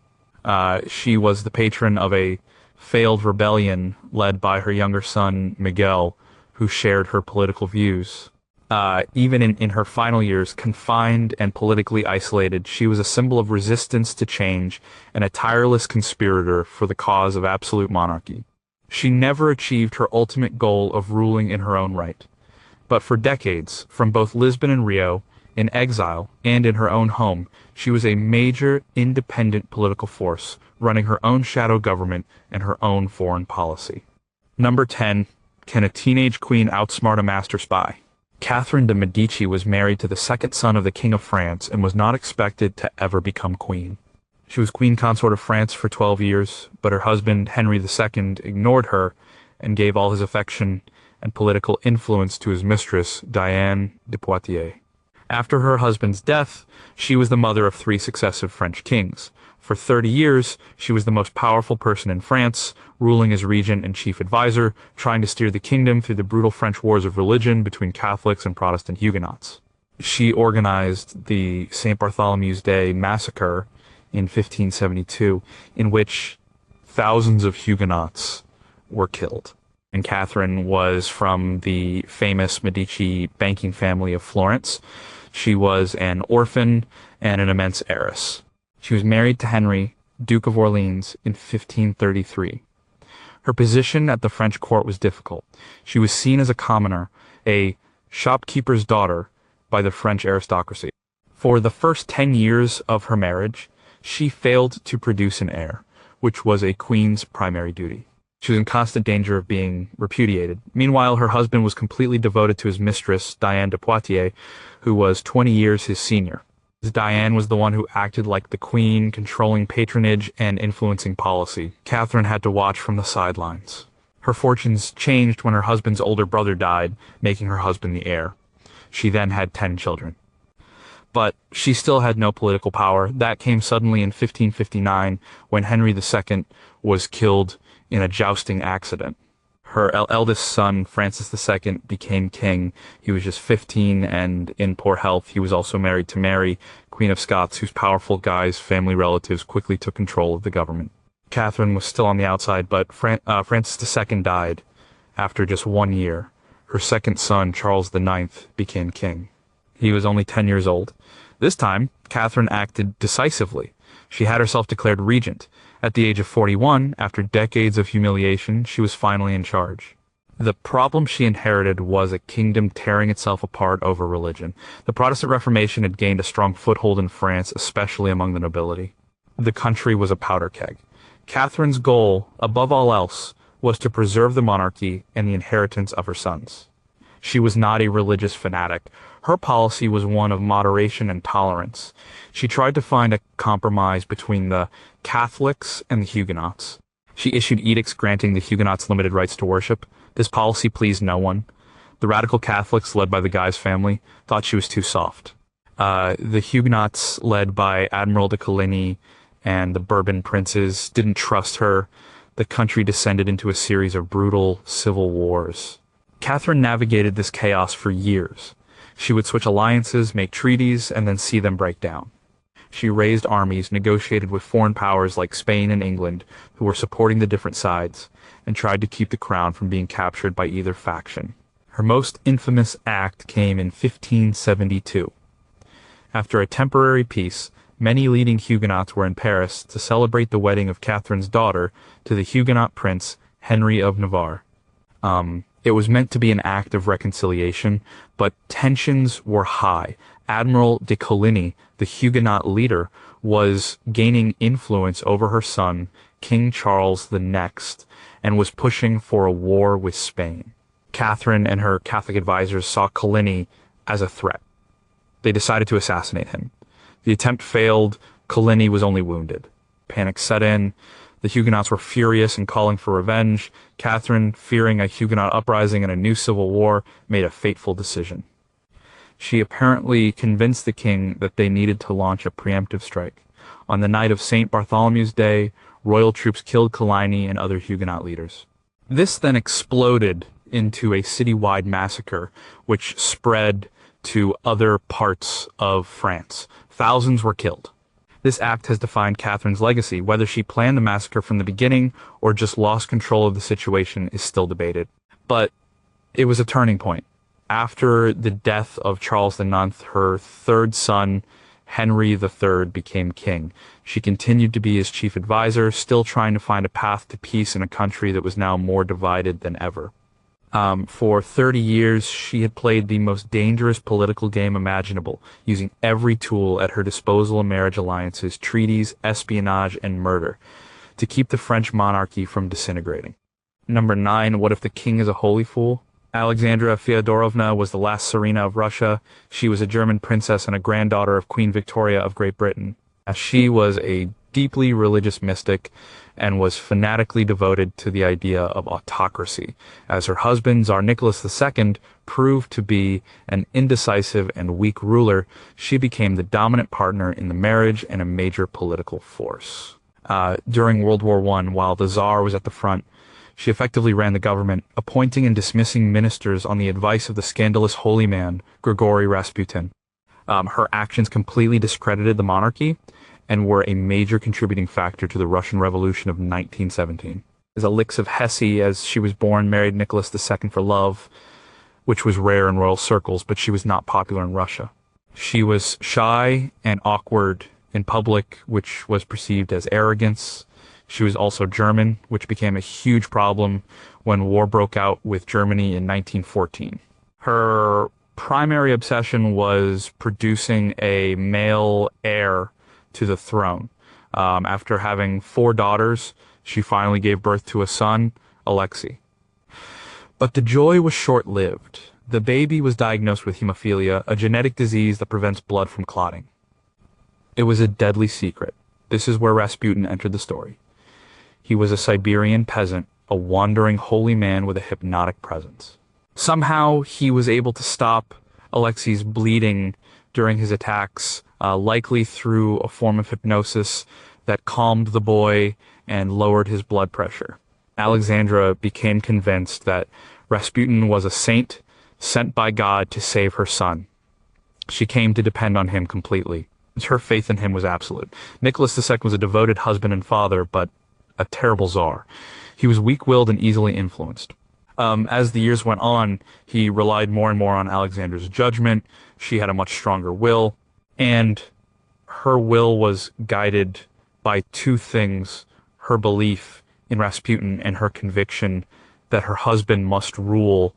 A: She was the patron of a failed rebellion led by her younger son Miguel, who shared her political views. Even in her final years, confined and politically isolated, she was a symbol of resistance to change and a tireless conspirator for the cause of absolute monarchy. She never achieved her ultimate goal of ruling in her own right. But for decades, from both Lisbon and Rio, in exile, and in her own home, she was a major independent political force, running her own shadow government and her own foreign policy. Number 10. Can a teenage queen outsmart a master spy? Catherine de' Medici was married to the second son of the King of France and was not expected to ever become queen. She was queen consort of France for 12 years, but her husband, Henry II, ignored her and gave all his affection and political influence to his mistress, Diane de Poitiers. After her husband's death, she was the mother of 3 successive French kings. For 30 years, she was the most powerful person in France, ruling as regent and chief advisor, trying to steer the kingdom through the brutal French wars of religion between Catholics and Protestant Huguenots. She organized the St. Bartholomew's Day massacre in 1572, in which thousands of Huguenots were killed. And Catherine was from the famous Medici banking family of Florence. She was an orphan and an immense heiress. She was married to Henry, Duke of Orleans, in 1533. Her position at the French court was difficult. She was seen as a commoner, a shopkeeper's daughter, by the French aristocracy. For the first 10 years of her marriage, she failed to produce an heir, which was a queen's primary duty. She was in constant danger of being repudiated. Meanwhile, her husband was completely devoted to his mistress, Diane de Poitiers, who was 20 years his senior. Diane was the one who acted like the queen, controlling patronage and influencing policy. Catherine had to watch from the sidelines. Her fortunes changed when her husband's older brother died, making her husband the heir. She then had 10 children. But she still had no political power. That came suddenly in 1559 when Henry II was killed in a jousting accident. Her eldest son, Francis II, became king. He was just 15 and in poor health. He was also married to Mary, Queen of Scots, whose powerful Guy's family relatives quickly took control of the government. Catherine was still on the outside, but Francis II died after just 1 year. Her second son, Charles IX, became king. He was only 10 years old. This time, Catherine acted decisively. She had herself declared regent. At the age of 41, after decades of humiliation, she was finally in charge. The problem she inherited was a kingdom tearing itself apart over religion. The Protestant Reformation had gained a strong foothold in France, especially among the nobility. The country was a powder keg. Catherine's goal, above all else, was to preserve the monarchy and the inheritance of her sons. She was not a religious fanatic. Her policy was one of moderation and tolerance. She tried to find a compromise between the Catholics and the Huguenots. She issued edicts granting the Huguenots limited rights to worship. This policy pleased no one. The radical Catholics, led by the Guise family, thought she was too soft. The Huguenots, led by Admiral de Coligny and the Bourbon princes, didn't trust her. The country descended into a series of brutal civil wars. Catherine navigated this chaos for years. She would switch alliances, make treaties, and then see them break down. She raised armies, negotiated with foreign powers like Spain and England, who were supporting the different sides, and tried to keep the crown from being captured by either faction. Her most infamous act came in 1572. After a temporary peace, many leading Huguenots were in Paris to celebrate the wedding of Catherine's daughter to the Huguenot prince Henry of Navarre. It was meant to be an act of reconciliation, but tensions were high. Admiral de Coligny, the Huguenot leader, was gaining influence over her son, King Charles the Next, and was pushing for a war with Spain. Catherine and her Catholic advisors saw Coligny as a threat. They decided to assassinate him. The attempt failed. Coligny was only wounded. Panic set in. The Huguenots were furious and calling for revenge. Catherine, fearing a Huguenot uprising and a new civil war, made a fateful decision. She apparently convinced the king that they needed to launch a preemptive strike. On the night of St. Bartholomew's Day, royal troops killed Coligny and other Huguenot leaders. This then exploded into a citywide massacre, which spread to other parts of France. Thousands were killed. This act has defined Catherine's legacy. Whether she planned the massacre from the beginning or just lost control of the situation is still debated. But it was a turning point. After the death of Charles IX, her third son, Henry III, became king. She continued to be his chief advisor, still trying to find a path to peace in a country that was now more divided than ever. For 30 years, she had played the most dangerous political game imaginable, using every tool at her disposal in marriage alliances, treaties, espionage, and murder, to keep the French monarchy from disintegrating. Number 9, what if the king is a holy fool? Alexandra Feodorovna was the last Tsarina of Russia. She was a German princess and a granddaughter of Queen Victoria of Great Britain. She was a deeply religious mystic and was fanatically devoted to the idea of autocracy. As her husband, Tsar Nicholas II, proved to be an indecisive and weak ruler, she became the dominant partner in the marriage and a major political force. During World War I, while the Tsar was at the front, she effectively ran the government, appointing and dismissing ministers on the advice of the scandalous holy man, Grigory Rasputin. Her actions completely discredited the monarchy and were a major contributing factor to the Russian Revolution of 1917. As Alix of Hesse, as she was born, married Nicholas II for love, which was rare in royal circles, but she was not popular in Russia. She was shy and awkward in public, which was perceived as arrogance. She was also German, which became a huge problem when war broke out with Germany in 1914. Her primary obsession was producing a male heir to the throne. After having 4 daughters, she finally gave birth to a son, Alexei. But the joy was short-lived. The baby was diagnosed with hemophilia, a genetic disease that prevents blood from clotting. It was a deadly secret. This is where Rasputin entered the story. He was a Siberian peasant, a wandering holy man with a hypnotic presence. Somehow, he was able to stop Alexei's bleeding during his attacks, likely through a form of hypnosis that calmed the boy and lowered his blood pressure. Alexandra became convinced that Rasputin was a saint sent by God to save her son. She came to depend on him completely. Her faith in him was absolute. Nicholas II was a devoted husband and father, but a terrible czar. He was weak-willed and easily influenced. As the years went on, he relied more and more on Alexandra's judgment. She had a much stronger will, and her will was guided by 2 things: her belief in Rasputin and her conviction that her husband must rule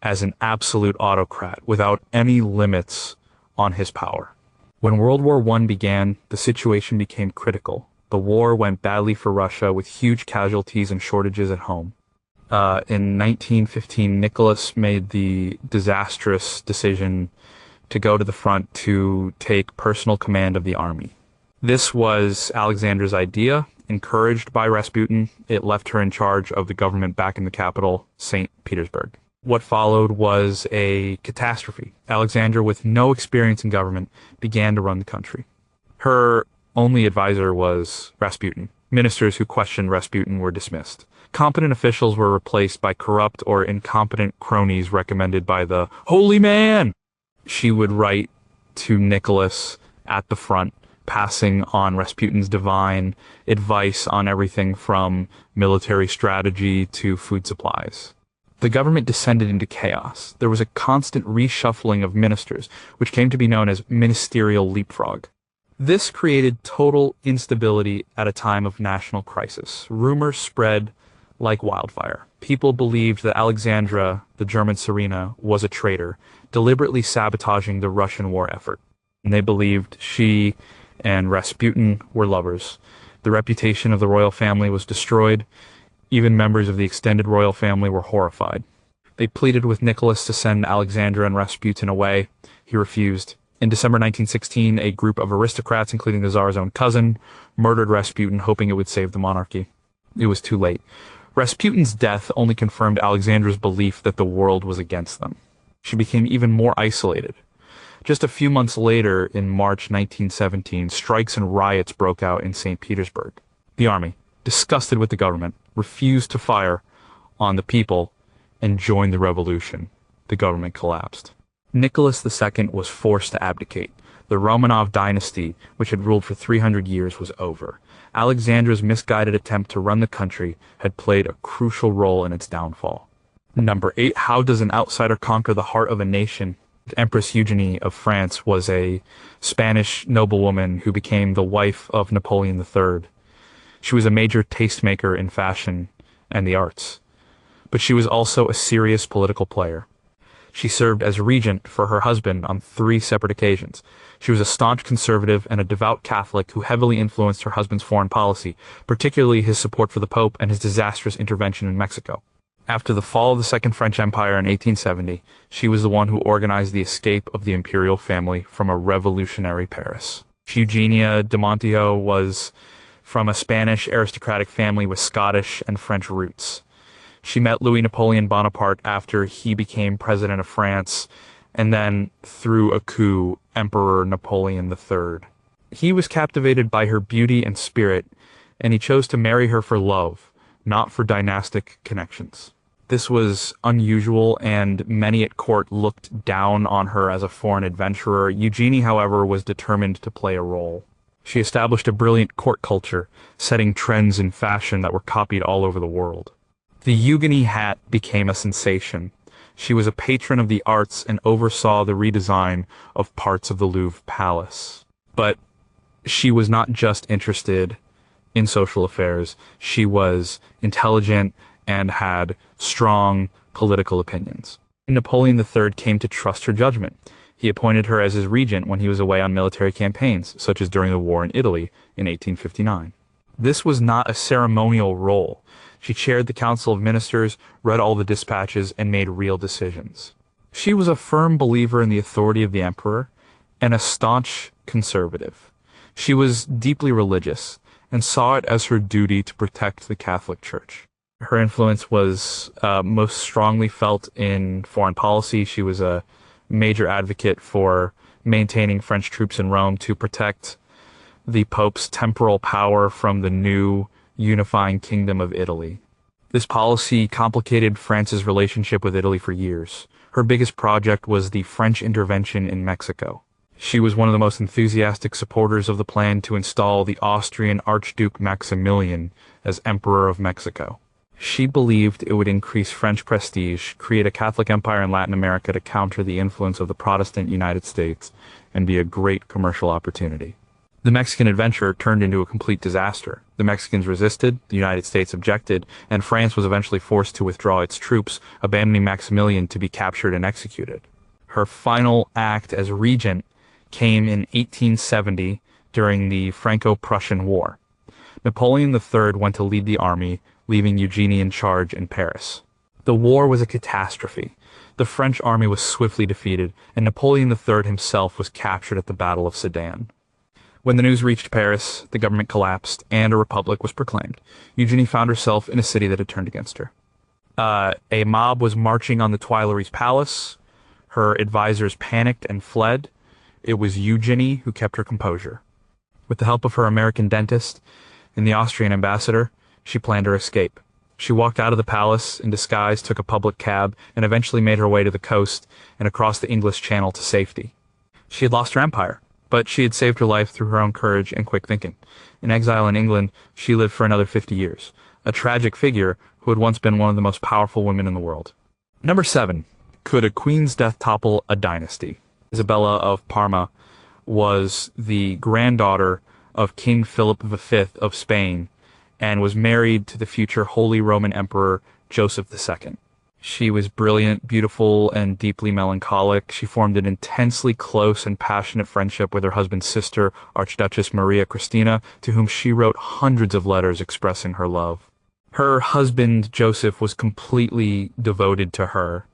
A: as an absolute autocrat without any limits on his power. When World War I began, the situation became critical. The war went badly for Russia, with huge casualties and shortages at home. In 1915, Nicholas made the disastrous decision to go to the front to take personal command of the army. This was Alexandra's idea. Encouraged by Rasputin, it left her in charge of the government back in the capital, St. Petersburg. What followed was a catastrophe. Alexandra, with no experience in government, began to run the country. Her only advisor was Rasputin. Ministers who questioned Rasputin were dismissed. Competent officials were replaced by corrupt or incompetent cronies recommended by the holy man. She would write to Nicholas at the front, passing on Rasputin's divine advice on everything from military strategy to food supplies. The government descended into chaos. There was a constant reshuffling of ministers, which came to be known as ministerial leapfrog. This created total instability at a time of national crisis. Rumors spread like wildfire. People believed that Alexandra, the German Tsarina, was a traitor, deliberately sabotaging the Russian war effort. And they believed she and Rasputin were lovers. The reputation of the royal family was destroyed. Even members of the extended royal family were horrified. They pleaded with Nicholas to send Alexandra and Rasputin away. He refused. In December 1916, a group of aristocrats, including the Tsar's own cousin, murdered Rasputin, hoping it would save the monarchy. It was too late. Rasputin's death only confirmed Alexandra's belief that the world was against them. She became even more isolated. Just a few months later, in March 1917, strikes and riots broke out in St. Petersburg. The army, disgusted with the government, refused to fire on the people and joined the revolution. The government collapsed. Nicholas II was forced to abdicate. The Romanov dynasty, which had ruled for 300 years, was over. Alexandra's misguided attempt to run the country had played a crucial role in its downfall. Number 8. How does an outsider conquer the heart of a nation? Empress Eugenie of France was a Spanish noblewoman who became the wife of Napoleon III. She was a major tastemaker in fashion and the arts, but she was also a serious political player. She served as regent for her husband on 3 separate occasions. She was a staunch conservative and a devout Catholic who heavily influenced her husband's foreign policy, particularly his support for the Pope and his disastrous intervention in Mexico. After the fall of the Second French Empire in 1870, she was the one who organized the escape of the imperial family from a revolutionary Paris. Eugenia de Montijo was from a Spanish aristocratic family with Scottish and French roots. She met Louis Napoleon Bonaparte after he became president of France, and then, through a coup, Emperor Napoleon III. He was captivated by her beauty and spirit, and he chose to marry her for love, not for dynastic connections. This was unusual, and many at court looked down on her as a foreign adventurer. Eugenie, however, was determined to play a role. She established a brilliant court culture, setting trends in fashion that were copied all over the world. The Eugenie hat became a sensation. She was a patron of the arts and oversaw the redesign of parts of the Louvre Palace. But she was not just interested in social affairs. She was intelligent and had strong political opinions. Napoleon III came to trust her judgment. He appointed her as his regent when he was away on military campaigns, such as during the war in Italy in 1859. This was not a ceremonial role. She chaired the Council of Ministers, read all the dispatches, and made real decisions. She was a firm believer in the authority of the emperor and a staunch conservative. She was deeply religious and saw it as her duty to protect the Catholic Church. Her influence was most strongly felt in foreign policy. She was a major advocate for maintaining French troops in Rome to protect the Pope's temporal power from the new unifying kingdom of Italy. This policy complicated France's relationship with Italy for years. Her biggest project was the French intervention in Mexico. She was one of the most enthusiastic supporters of the plan to install the Austrian Archduke Maximilian as Emperor of Mexico. She believed it would increase French prestige, create a Catholic empire in Latin America to counter the influence of the Protestant United States, and be a great commercial opportunity. The Mexican adventure turned into a complete disaster. The Mexicans resisted, the United States objected, and France was eventually forced to withdraw its troops, abandoning Maximilian to be captured and executed. Her final act as regent came in 1870 during the Franco-Prussian War. Napoleon III went to lead the army, leaving Eugenie in charge in Paris. The war was a catastrophe. The French army was swiftly defeated, and Napoleon III himself was captured at the Battle of Sedan. When the news reached Paris, the government collapsed, and a republic was proclaimed. Eugenie found herself in a city that had turned against her. A mob was marching on the Tuileries Palace. Her advisors panicked and fled. It was Eugenie who kept her composure. With the help of her American dentist and the Austrian ambassador, she planned her escape. She walked out of the palace in disguise, took a public cab, and eventually made her way to the coast and across the English Channel to safety. She had lost her empire, but she had saved her life through her own courage and quick thinking. In exile in England, she lived for another 50 years, a tragic figure who had once been one of the most powerful women in the world. Number 7. Could a queen's death topple a dynasty? Isabella of Parma was the granddaughter of King Philip V of Spain and was married to the future Holy Roman Emperor Joseph II. She was brilliant, beautiful, and deeply melancholic. She formed an intensely close and passionate friendship with her husband's sister, Archduchess Maria Cristina, to whom she wrote hundreds of letters expressing her love. Her husband, Joseph, was completely devoted to her,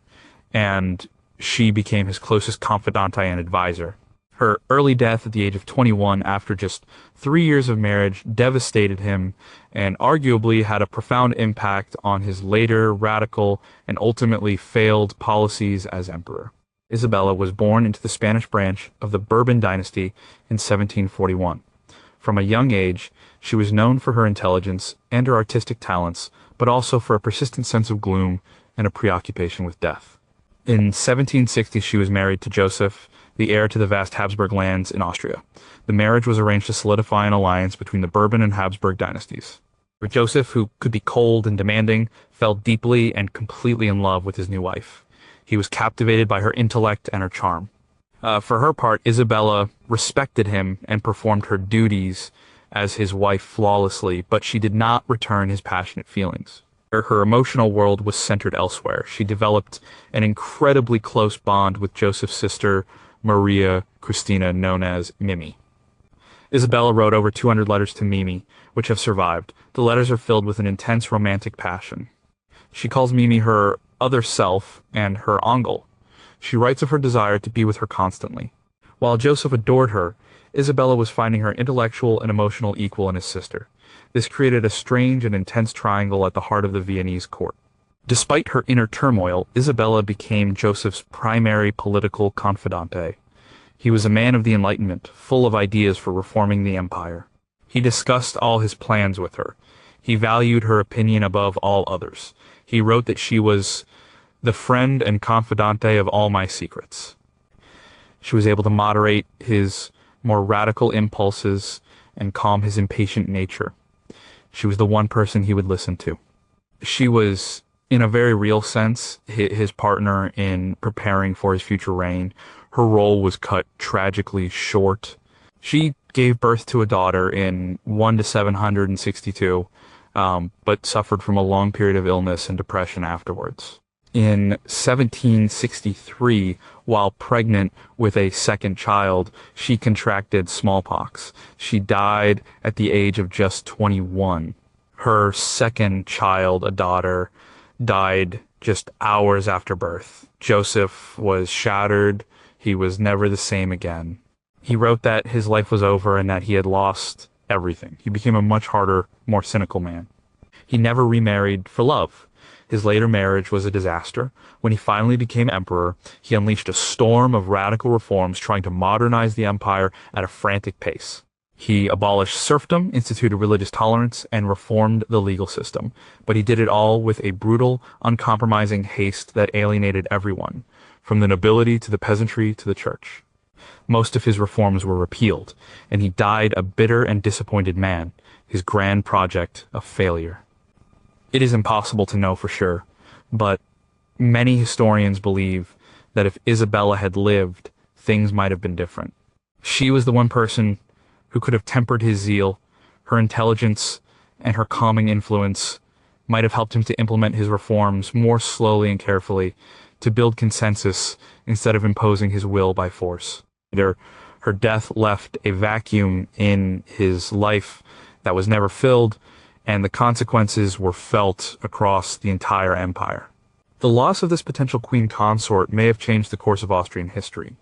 A: and she became his closest confidante and advisor. Her early death at the age of 21 after just 3 years of marriage devastated him and arguably had a profound impact on his later radical and ultimately failed policies as emperor. Isabella was born into the Spanish branch of the Bourbon dynasty in 1741. From a young age, she was known for her intelligence and her artistic talents, but also for a persistent sense of gloom and a preoccupation with death. In 1760, she was married to Joseph, the heir to the vast Habsburg lands in Austria. The marriage was arranged to solidify an alliance between the Bourbon and Habsburg dynasties. But Joseph, who could be cold and demanding, fell deeply and completely in love with his new wife. He was captivated by her intellect and her charm. For her part, Isabella respected him and performed her duties as his wife flawlessly, but she did not return his passionate feelings. Her emotional world was centered elsewhere. She developed an incredibly close bond with Joseph's sister, Maria Christina, known as Mimi. Isabella wrote over 200 letters to Mimi, which have survived. The letters are filled with an intense romantic passion. She calls Mimi her other self and her ongle. She writes of her desire to be with her constantly. While Joseph adored her, Isabella was finding her intellectual and emotional equal in his sister. This created a strange and intense triangle at the heart of the Viennese court. Despite her inner turmoil, Isabella became Joseph's primary political confidante. He was a man of the Enlightenment, full of ideas for reforming the empire. He discussed all his plans with her. He valued her opinion above all others. He wrote that she was the friend and confidante of all my secrets. She was able to moderate his more radical impulses and calm his impatient nature. She was the one person he would listen to. She was, in a very real sense, his partner in preparing for his future reign. Her role was cut tragically short. She gave birth to a daughter in 1 to 762, but suffered from a long period of illness and depression afterwards. In 1763, while pregnant with a second child, she contracted smallpox. She died at the age of just 21. Her second child, a daughter, died just hours after birth. Joseph was shattered. He was never the same again. He wrote that his life was over and that he had lost everything. He became a much harder, more cynical man. He never remarried for love. His later marriage was a disaster. When he finally became emperor, he unleashed a storm of radical reforms trying to modernize the empire at a frantic pace. He abolished serfdom, instituted religious tolerance, and reformed the legal system. But he did it all with a brutal, uncompromising haste that alienated everyone, from the nobility to the peasantry to the church. Most of his reforms were repealed, and he died a bitter and disappointed man, his grand project a failure. It is impossible to know for sure, but many historians believe that if Isabella had lived, things might have been different. She was the one person who could have tempered his zeal. Her intelligence and her calming influence might have helped him to implement his reforms more slowly and carefully, to build consensus instead of imposing his will by force. Her death left a vacuum in his life that was never filled, and the consequences were felt across the entire empire. The loss of this potential queen consort may have changed the course of Austrian history.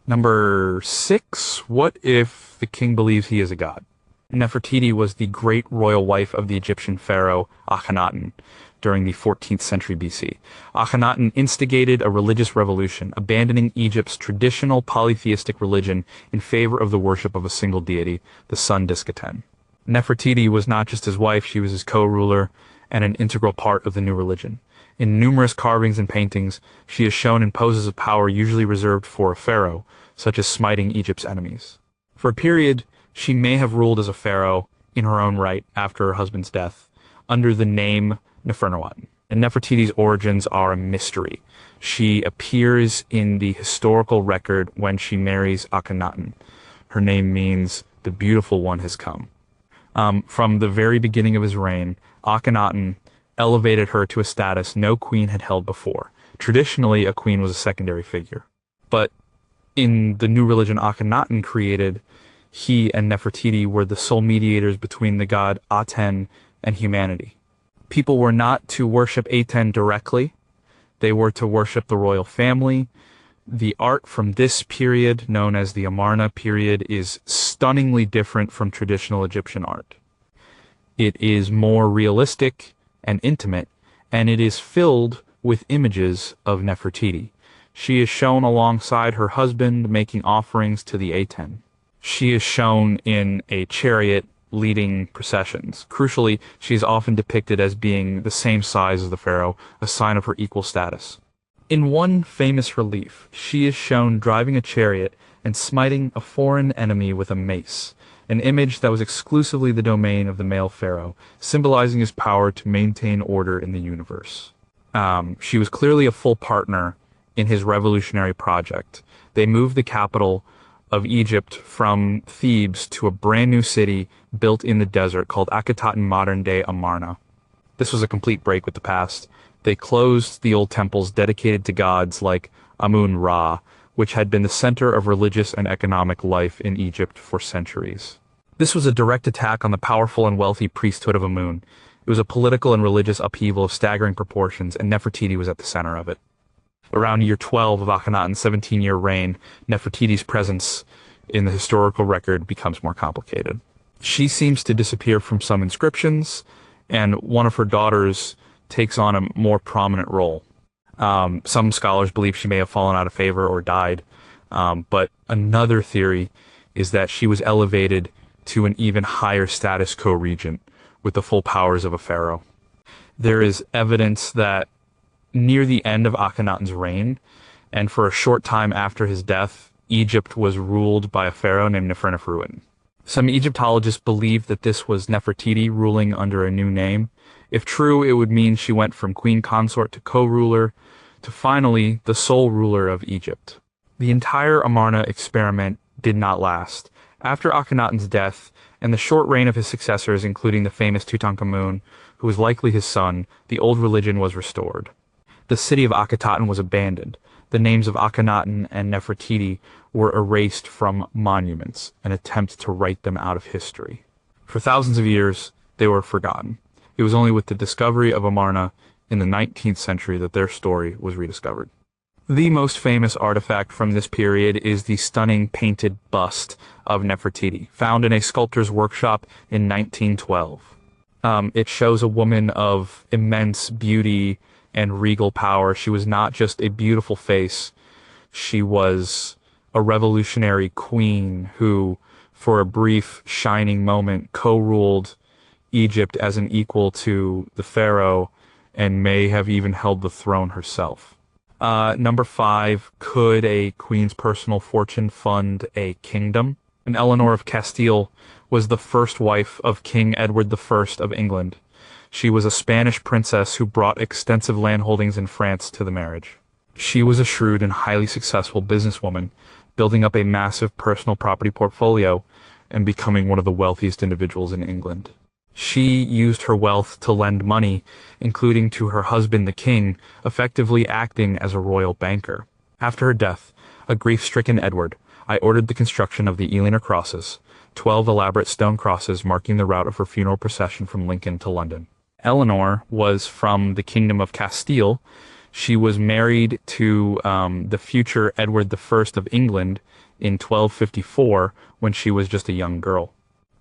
A: Number 6, what if the king believes he is a god? Nefertiti was the great royal wife of the Egyptian pharaoh Akhenaten during the 14th century BC. Akhenaten instigated a religious revolution, abandoning Egypt's traditional polytheistic religion in favor of the worship of a single deity, the sun Diskaten. Nefertiti was not just his wife, she was his co-ruler and an integral part of the new religion. In numerous carvings and paintings, she is shown in poses of power usually reserved for a pharaoh, such as smiting Egypt's enemies. For a period, she may have ruled as a pharaoh in her own right after her husband's death, under the name Nefernuaten. And Nefertiti's origins are a mystery. She appears in the historical record when she marries Akhenaten. Her name means the beautiful one has come. From the very beginning of his reign, Akhenaten elevated her to a status no queen had held before. Traditionally, a queen was a secondary figure. But in the new religion Akhenaten created, he and Nefertiti were the sole mediators between the god Aten and humanity. People were not to worship Aten directly. They were to worship the royal family. The art from this period, known as the Amarna period, is stunningly different from traditional Egyptian art. It is more realistic and intimate, and it is filled with images of Nefertiti. She is shown alongside her husband making offerings to the Aten. She is shown in a chariot leading processions. Crucially, she is often depicted as being the same size as the pharaoh, a sign of her equal status. In one famous relief, she is shown driving a chariot and smiting a foreign enemy with a mace, an image that was exclusively the domain of the male pharaoh, symbolizing his power to maintain order in the universe. She was clearly a full partner in his revolutionary project. They moved the capital of Egypt from Thebes to a brand new city built in the desert called Akhetaten, modern-day Amarna. This was a complete break with the past. They closed the old temples dedicated to gods like Amun-Ra, which had been the center of religious and economic life in Egypt for centuries. This was a direct attack on the powerful and wealthy priesthood of Amun. It was a political and religious upheaval of staggering proportions, and Nefertiti was at the center of it. Around year 12 of Akhenaten's 17-year reign, Nefertiti's presence in the historical record becomes more complicated. She seems to disappear from some inscriptions, and one of her daughters takes on a more prominent role. Some scholars believe she may have fallen out of favor or died, but another theory is that she was elevated to an even higher status co-regent with the full powers of a pharaoh. There is evidence that near the end of Akhenaten's reign, and for a short time after his death, Egypt was ruled by a pharaoh named Neferneferuin. Some Egyptologists believe that this was Nefertiti ruling under a new name. If true, it would mean she went from queen consort to co-ruler to finally the sole ruler of Egypt. The entire Amarna experiment did not last. After Akhenaten's death and the short reign of his successors, including the famous Tutankhamun, who was likely his son, the old religion was restored. The city of Akhetaten was abandoned. The names of Akhenaten and Nefertiti were erased from monuments, an attempt to write them out of history. For thousands of years, they were forgotten. It was only with the discovery of Amarna in the 19th century that their story was rediscovered. The most famous artifact from this period is the stunning painted bust of Nefertiti, found in a sculptor's workshop in 1912. It shows a woman of immense beauty and regal power. She was not just a beautiful face. She was a revolutionary queen who, for a brief, shining moment, co-ruled Egypt as an equal to the pharaoh and may have even held the throne herself. Number 5, could a queen's personal fortune fund a kingdom? And Eleanor of Castile was the first wife of King Edward I of England. She was a Spanish princess who brought extensive landholdings in France to the marriage. She was a shrewd and highly successful businesswoman, building up a massive personal property portfolio and becoming one of the wealthiest individuals in England. She used her wealth to lend money, including to her husband the king, effectively acting as a royal banker. After her death, a grief-stricken Edward, I ordered the construction of the Ealing crosses, 12 elaborate stone crosses marking the route of her funeral procession from Lincoln to London. Eleanor was from the Kingdom of Castile. She was married to the future Edward I of England in 1254 when she was just a young girl.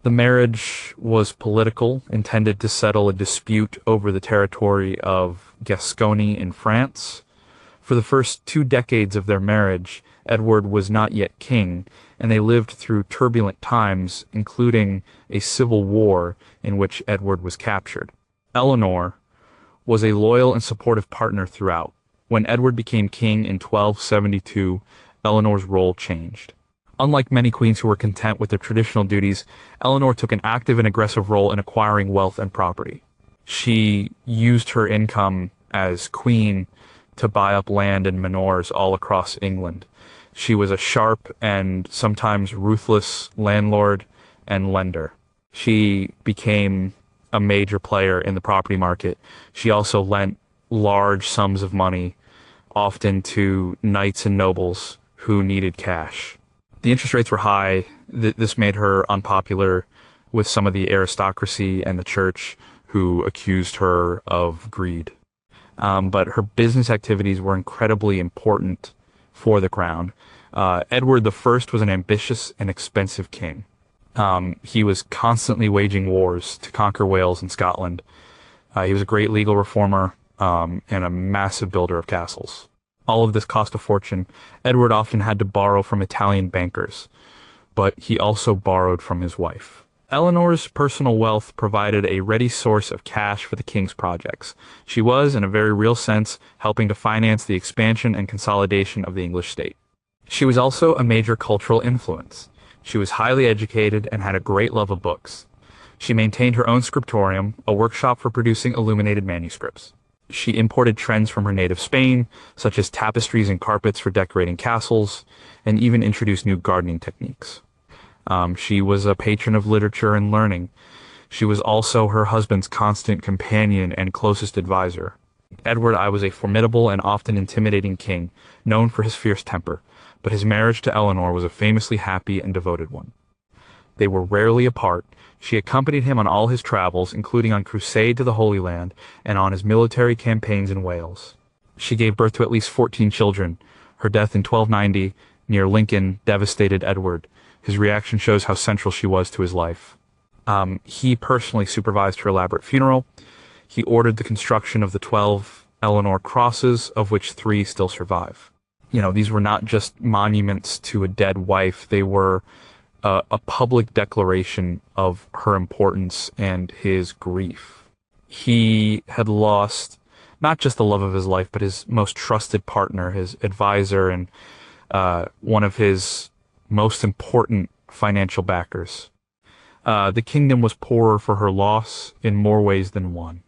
A: The marriage was political, intended to settle a dispute over the territory of Gascony in France. For the first 2 decades of their marriage, Edward was not yet king, and they lived through turbulent times, including a civil war in which Edward was captured. Eleanor was a loyal and supportive partner throughout. When Edward became king in 1272, Eleanor's role changed. Unlike many queens who were content with their traditional duties, Eleanor took an active and aggressive role in acquiring wealth and property. She used her income as queen to buy up land and manors all across England. She was a sharp and sometimes ruthless landlord and lender. She became a major player in the property market. She also lent large sums of money, often to knights and nobles who needed cash. The interest rates were high. This made her unpopular with some of the aristocracy and the church, who accused her of greed. But her business activities were incredibly important for the crown. Edward the First was an ambitious and expensive king. He was constantly waging wars to conquer Wales and Scotland. He was a great legal reformer, and a massive builder of castles. All of this cost a fortune. Edward often had to borrow from Italian bankers, but he also borrowed from his wife. Eleanor's personal wealth provided a ready source of cash for the king's projects. She was, in a very real sense, helping to finance the expansion and consolidation of the English state. She was also a major cultural influence. She was highly educated and had a great love of books. She maintained her own scriptorium, a workshop for producing illuminated manuscripts. She imported trends from her native Spain, such as tapestries and carpets for decorating castles, and even introduced new gardening techniques. She was a patron of literature and learning. She was also her husband's constant companion and closest advisor. Edward I was a formidable and often intimidating king, known for his fierce temper, but his marriage to Eleanor was a famously happy and devoted one. They were rarely apart. She accompanied him on all his travels, including on crusade to the Holy Land and on his military campaigns in Wales. She gave birth to at least 14 children. Her death in 1290, near Lincoln, devastated Edward. His reaction shows how central she was to his life. He personally supervised her elaborate funeral. He ordered the construction of the 12 Eleanor crosses, of which 3 still survive. These were not just monuments to a dead wife. They were a public declaration of her importance and his grief. He had lost not just the love of his life, but his most trusted partner, his advisor, and one of his most important financial backers. The kingdom was poorer for her loss in more ways than one.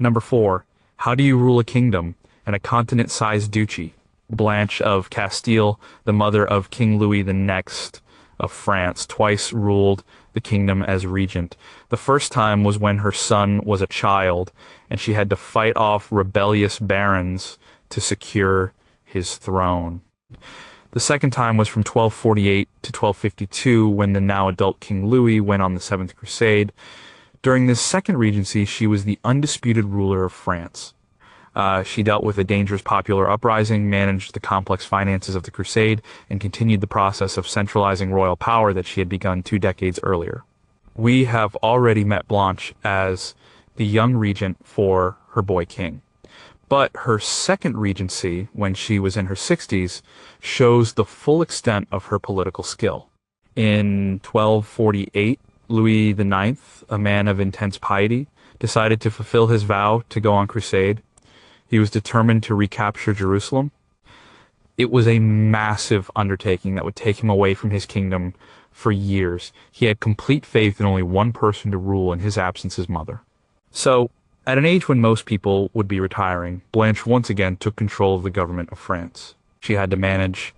A: Number 4. How do you rule a kingdom and a continent-sized duchy? Blanche of Castile, the mother of King Louis the Next of France, twice ruled the kingdom as regent. The first time was when her son was a child, and she had to fight off rebellious barons to secure his throne. The second time was from 1248 to 1252, when the now adult King Louis went on the Seventh Crusade. During this second regency, she was the undisputed ruler of France. She dealt with a dangerous popular uprising, managed the complex finances of the crusade, and continued the process of centralizing royal power that she had begun 2 decades earlier. We have already met Blanche as the young regent for her boy king. But her second regency, when she was in her 60s, shows the full extent of her political skill. In 1248, Louis IX, a man of intense piety, decided to fulfill his vow to go on crusade. He was determined to recapture Jerusalem. It was a massive undertaking that would take him away from his kingdom for years. He had complete faith in only one person to rule, in his absence, his mother. So, at an age when most people would be retiring, Blanche once again took control of the government of France. She had to manage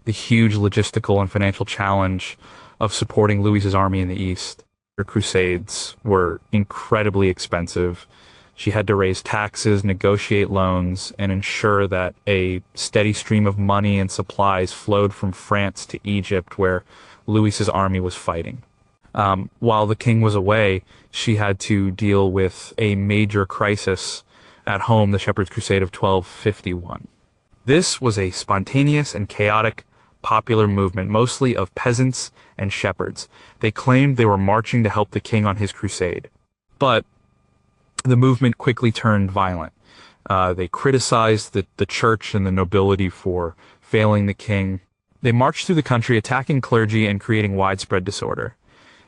A: the huge logistical and financial challenge of supporting Louis's army in the east. Her crusades were incredibly expensive. She had to raise taxes, negotiate loans, and ensure that a steady stream of money and supplies flowed from France to Egypt, where Louis's army was fighting. While the king was away, she had to deal with a major crisis at home, the Shepherd's Crusade of 1251. This was a spontaneous and chaotic popular movement, mostly of peasants and shepherds. They claimed they were marching to help the king on his crusade. But the movement quickly turned violent. They criticized the church and the nobility for failing the king. They marched through the country, attacking clergy and creating widespread disorder.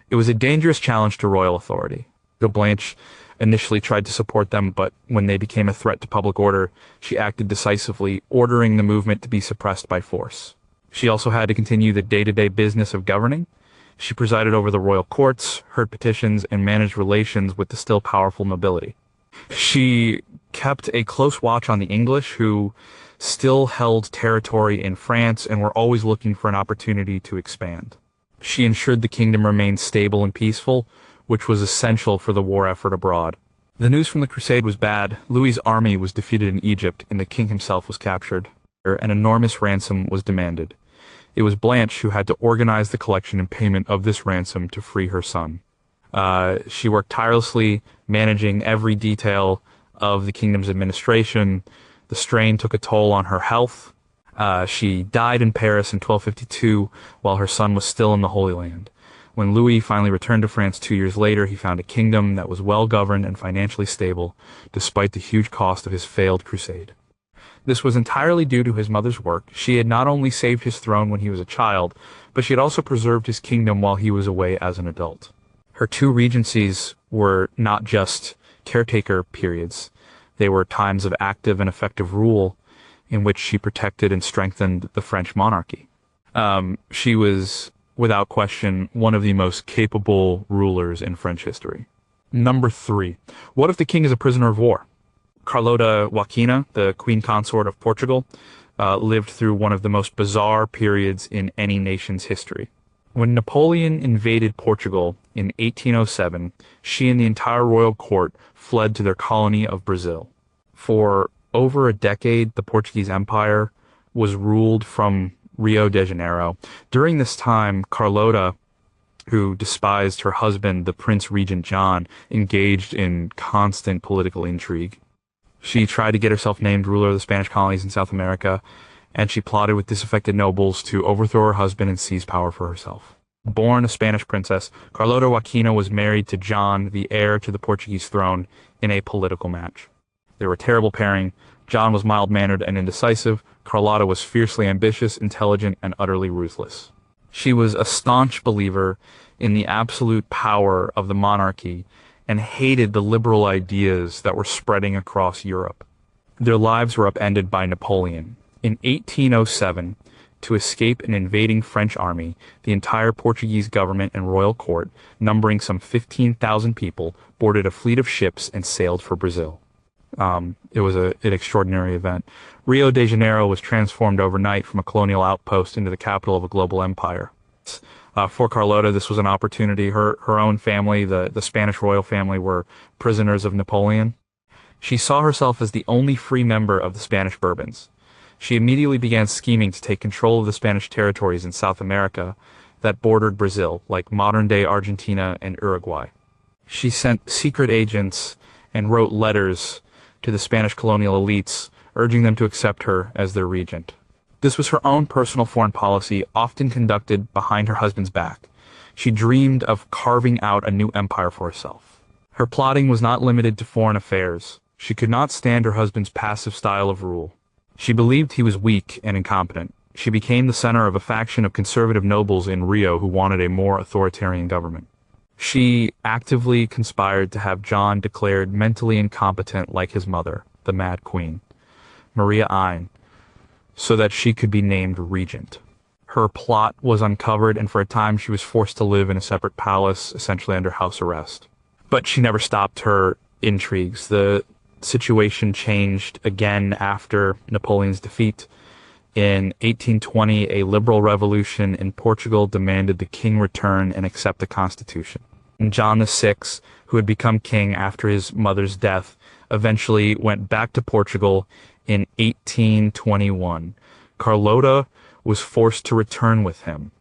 A: It was a dangerous challenge to royal authority. Blanche initially tried to support them, but when they became a threat to public order, she acted decisively, ordering the movement to be suppressed by force. She also had to continue the day-to-day business of governing. She presided over the royal courts, heard petitions, and managed relations with the still powerful nobility. She kept a close watch on the English, who still held territory in France and were always looking for an opportunity to expand. She ensured the kingdom remained stable and peaceful, which was essential for the war effort abroad. The news from the crusade was bad. Louis's army was defeated in Egypt, and the king himself was captured. An enormous ransom was demanded. It was Blanche who had to organize the collection and payment of this ransom to free her son. She worked tirelessly, managing every detail of the kingdom's administration. The strain took a toll on her health. She died in Paris in 1252 while her son was still in the Holy Land. When Louis finally returned to France 2 years later, he found a kingdom that was well governed and financially stable, despite the huge cost of his failed crusade. This was entirely due to his mother's work. She had not only saved his throne when he was a child, but she had also preserved his kingdom while he was away as an adult. Her 2 regencies were not just caretaker periods. They were times of active and effective rule in which she protected and strengthened the French monarchy. She was, without question, one of the most capable rulers in French history. Number 3. What if the king is a prisoner of war? Carlota Joaquina, the queen consort of Portugal, lived through one of the most bizarre periods in any nation's history. When Napoleon invaded Portugal in 1807, she and the entire royal court fled to their colony of Brazil. For over a decade, the Portuguese Empire was ruled from Rio de Janeiro. During this time, Carlota, who despised her husband, the Prince Regent John, engaged in constant political intrigue. She tried to get herself named ruler of the Spanish colonies in South America, and she plotted with disaffected nobles to overthrow her husband and seize power for herself. Born a Spanish princess, Carlota Joaquina was married to John, the heir to the Portuguese throne, in a political match. They were a terrible pairing. John was mild-mannered and indecisive. Carlota was fiercely ambitious, intelligent, and utterly ruthless. She was a staunch believer in the absolute power of the monarchy and hated the liberal ideas that were spreading across Europe. Their lives were upended by Napoleon. In 1807, to escape an invading French army, the entire Portuguese government and royal court, numbering some 15,000 people, boarded a fleet of ships and sailed for Brazil. It was an extraordinary event. Rio de Janeiro was transformed overnight from a colonial outpost into the capital of a global empire. For Carlota, this was an opportunity. Her own family, the Spanish royal family, were prisoners of Napoleon. She saw herself as the only free member of the Spanish Bourbons. She immediately began scheming to take control of the Spanish territories in South America that bordered Brazil, like modern-day Argentina and Uruguay. She sent secret agents and wrote letters to the Spanish colonial elites, urging them to accept her as their regent. This was her own personal foreign policy, often conducted behind her husband's back. She dreamed of carving out a new empire for herself. Her plotting was not limited to foreign affairs. She could not stand her husband's passive style of rule. She believed he was weak and incompetent. She became the center of a faction of conservative nobles in Rio who wanted a more authoritarian government. She actively conspired to have John declared mentally incompetent like his mother, the Mad Queen, Maria Eine, so that she could be named regent. Her plot was uncovered, and for a time she was forced to live in a separate palace, essentially under house arrest. But she never stopped her intrigues. The situation changed again after Napoleon's defeat. In 1820, a liberal revolution in Portugal demanded the king return and accept the constitution. And John VI, who had become king after his mother's death, eventually went back to Portugal in 1821. Carlota was forced to return with him.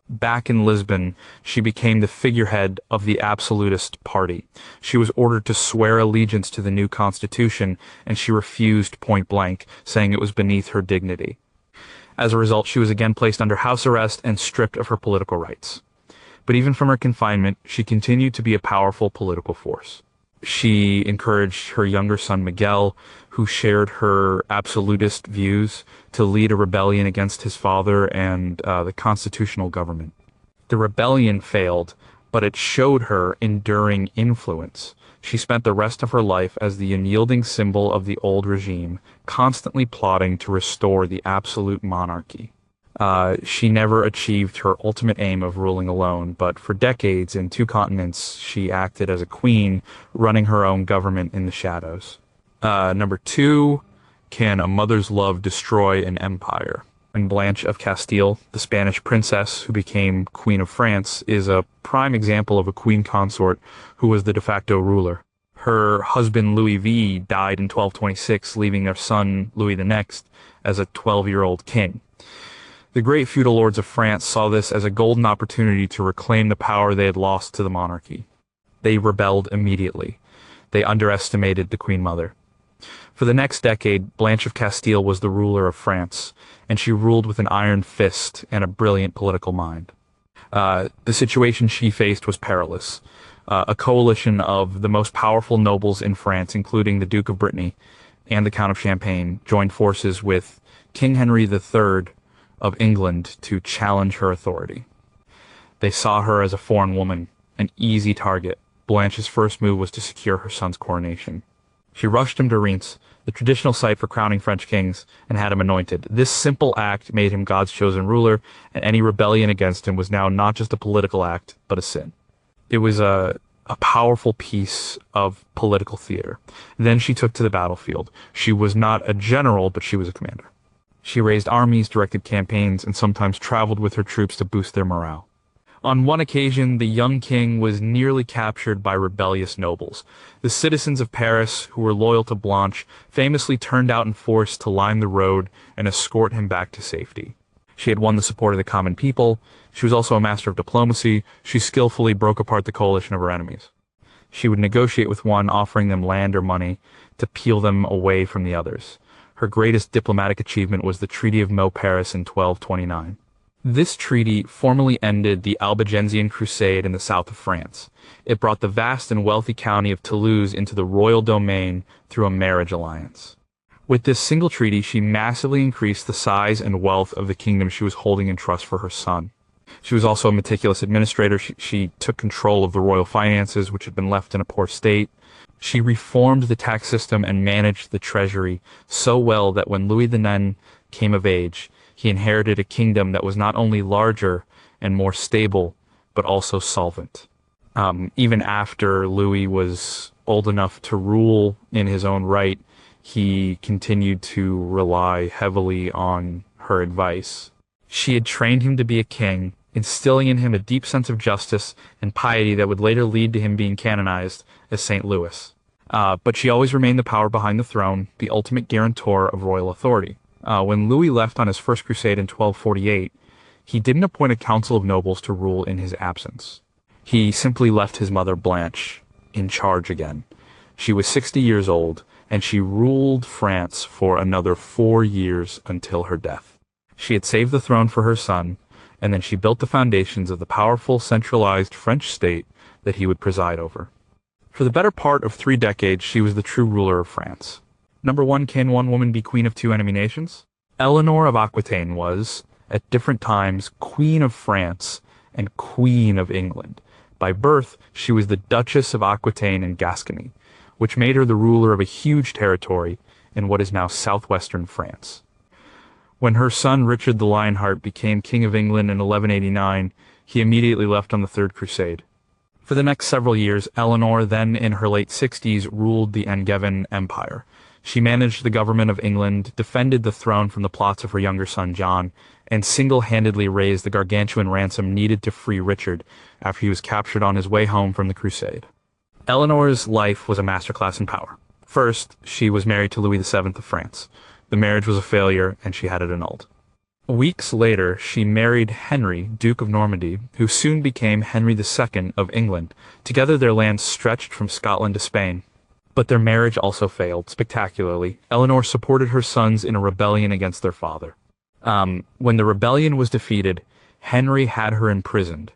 A: Back in Lisbon, she became the figurehead of the absolutist party. She was ordered to swear allegiance to the new constitution, and she refused point blank, saying it was beneath her dignity. As a result, she was again placed under house arrest and stripped of her political rights. But even from her confinement, she continued to be a powerful political force. She encouraged her younger son Miguel, who shared her absolutist views, to lead a rebellion against his father and the constitutional government. The rebellion failed, but it showed her enduring influence. She spent the rest of her life as the unyielding symbol of the old regime, constantly plotting to restore the absolute monarchy. She never achieved her ultimate aim of ruling alone, but for decades in 2 continents, she acted as a queen, running her own government in the shadows. Number 2, can a mother's love destroy an empire? And Blanche of Castile, the Spanish princess who became Queen of France, is a prime example of a queen consort who was the de facto ruler. Her husband Louis V died in 1226, leaving their son Louis the Next as a 12-year-old king. The great feudal lords of France saw this as a golden opportunity to reclaim the power they had lost to the monarchy. They rebelled immediately. They underestimated the Queen Mother. For the next decade, Blanche of Castile was the ruler of France, and she ruled with an iron fist and a brilliant political mind. The situation she faced was perilous. A coalition of the most powerful nobles in France, including the Duke of Brittany and the Count of Champagne, joined forces with King Henry III of England to challenge her authority. They saw her as a foreign woman, an easy target. Blanche's first move was to secure her son's coronation. She rushed him to Reims, the traditional site for crowning French kings, and had him anointed. This simple act made him God's chosen ruler, and any rebellion against him was now not just a political act, but a sin. It was a powerful piece of political theater. Then she took to the battlefield. She was not a general, but she was a commander. She raised armies, directed campaigns, and sometimes traveled with her troops to boost their morale. On one occasion, the young king was nearly captured by rebellious nobles. The citizens of Paris, who were loyal to Blanche, famously turned out in force to line the road and escort him back to safety. She had won the support of the common people. She was also a master of diplomacy. She skillfully broke apart the coalition of her enemies. She would negotiate with one, offering them land or money, to peel them away from the others. Her greatest diplomatic achievement was the Treaty of Meaux Paris in 1229. This treaty formally ended the Albigensian Crusade in the south of France. It brought the vast and wealthy county of Toulouse into the royal domain through a marriage alliance. With this single treaty, she massively increased the size and wealth of the kingdom she was holding in trust for her son. She was also a meticulous administrator. She took control of the royal finances, which had been left in a poor state. She reformed the tax system and managed the treasury so well that when Louis IX came of age, he inherited a kingdom that was not only larger and more stable, but also solvent. Even after Louis was old enough to rule in his own right, he continued to rely heavily on her advice. She had trained him to be a king, instilling in him a deep sense of justice and piety that would later lead to him being canonized as St. Louis. But she always remained the power behind the throne, the ultimate guarantor of royal authority. When Louis left on his first crusade in 1248, he didn't appoint a council of nobles to rule in his absence. He simply left his mother Blanche in charge again. She was 60 years old, and she ruled France for another 4 years until her death. She had saved the throne for her son, and then she built the foundations of the powerful, centralized French state that he would preside over. For the better part of 3 decades, she was the true ruler of France. Number 1, can one woman be queen of 2 enemy nations? Eleanor of Aquitaine was, at different times, Queen of France and Queen of England. By birth, she was the Duchess of Aquitaine and Gascony, which made her the ruler of a huge territory in what is now southwestern France. When her son Richard the Lionheart became King of England in 1189, he immediately left on the Third Crusade. For the next several years, Eleanor, then in her late 60s, ruled the Angevin Empire. She managed the government of England, defended the throne from the plots of her younger son John, and single-handedly raised the gargantuan ransom needed to free Richard after he was captured on his way home from the crusade. Eleanor's life was a masterclass in power. First, she was married to Louis VII of France. The marriage was a failure, and she had it annulled. Weeks later, she married Henry, Duke of Normandy, who soon became Henry II of England. Together their lands stretched from Scotland to Spain. But their marriage also failed spectacularly. Eleanor supported her sons in a rebellion against their father. When the rebellion was defeated, Henry had her imprisoned.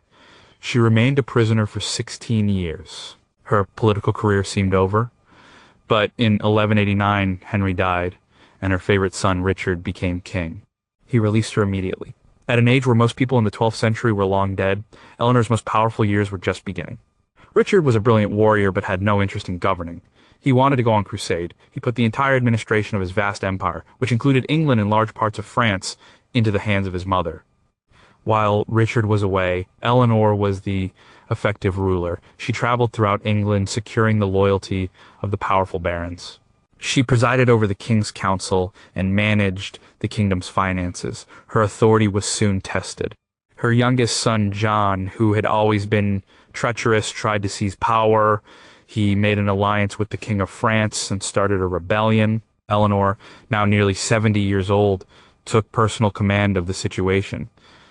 A: She remained a prisoner for 16 years. Her political career seemed over, but in 1189, Henry died, and her favorite son, Richard, became king. He released her immediately. At an age where most people in the 12th century were long dead, Eleanor's most powerful years were just beginning. Richard was a brilliant warrior, but had no interest in governing. He wanted to go on crusade. He put the entire administration of his vast empire, which included England and large parts of France, into the hands of his mother. While Richard was away, Eleanor was the effective ruler. She traveled throughout England, securing the loyalty of the powerful barons. She presided over the king's council and managed the kingdom's finances. Her authority was soon tested. Her youngest son, John, who had always been treacherous, tried to seize power. He made an alliance with the King of France and started a rebellion. Eleanor, now nearly 70 years old, took personal command of the situation.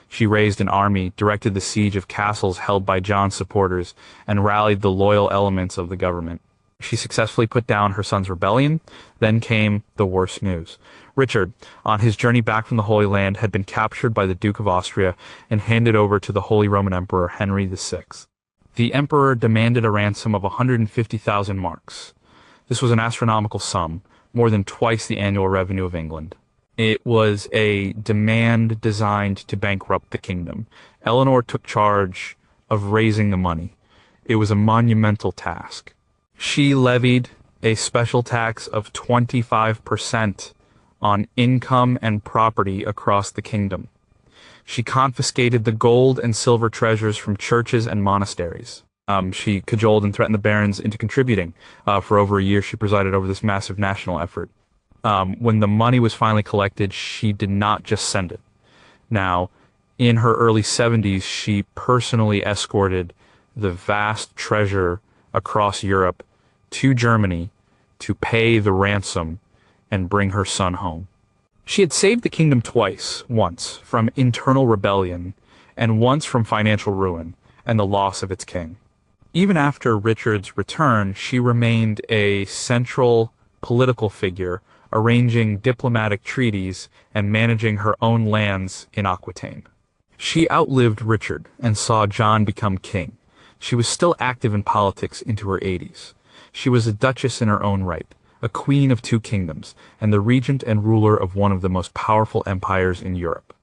A: She raised an army, directed the siege of castles held by John's supporters, and rallied the loyal elements of the government. She successfully put down her son's rebellion. Then came the worst news. Richard, on his journey back from the Holy Land, had been captured by the Duke of Austria and handed over to the Holy Roman Emperor Henry VI. The emperor demanded a ransom of 150,000 marks. This was an astronomical sum, more than twice the annual revenue of England. It was a demand designed to bankrupt the kingdom. Eleanor took charge of raising the money. It was a monumental task. She levied a special tax of 25% on income and property across the kingdom. She confiscated the gold and silver treasures from churches and monasteries. She cajoled and threatened the barons into contributing. For over a year, she presided over this massive national effort. When the money was finally collected, she did not just send it. Now, in her early 70s, she personally escorted the vast treasure across Europe to Germany to pay the ransom and bring her son home. She had saved the kingdom twice, once from internal rebellion and once from financial ruin and the loss of its king. Even after Richard's return, she remained a central political figure, arranging diplomatic treaties and managing her own lands in Aquitaine. She outlived Richard and saw John become king. She was still active in politics into her 80s. She was a duchess in her own right, a queen of two kingdoms, and the regent and ruler of one of the most powerful empires in Europe.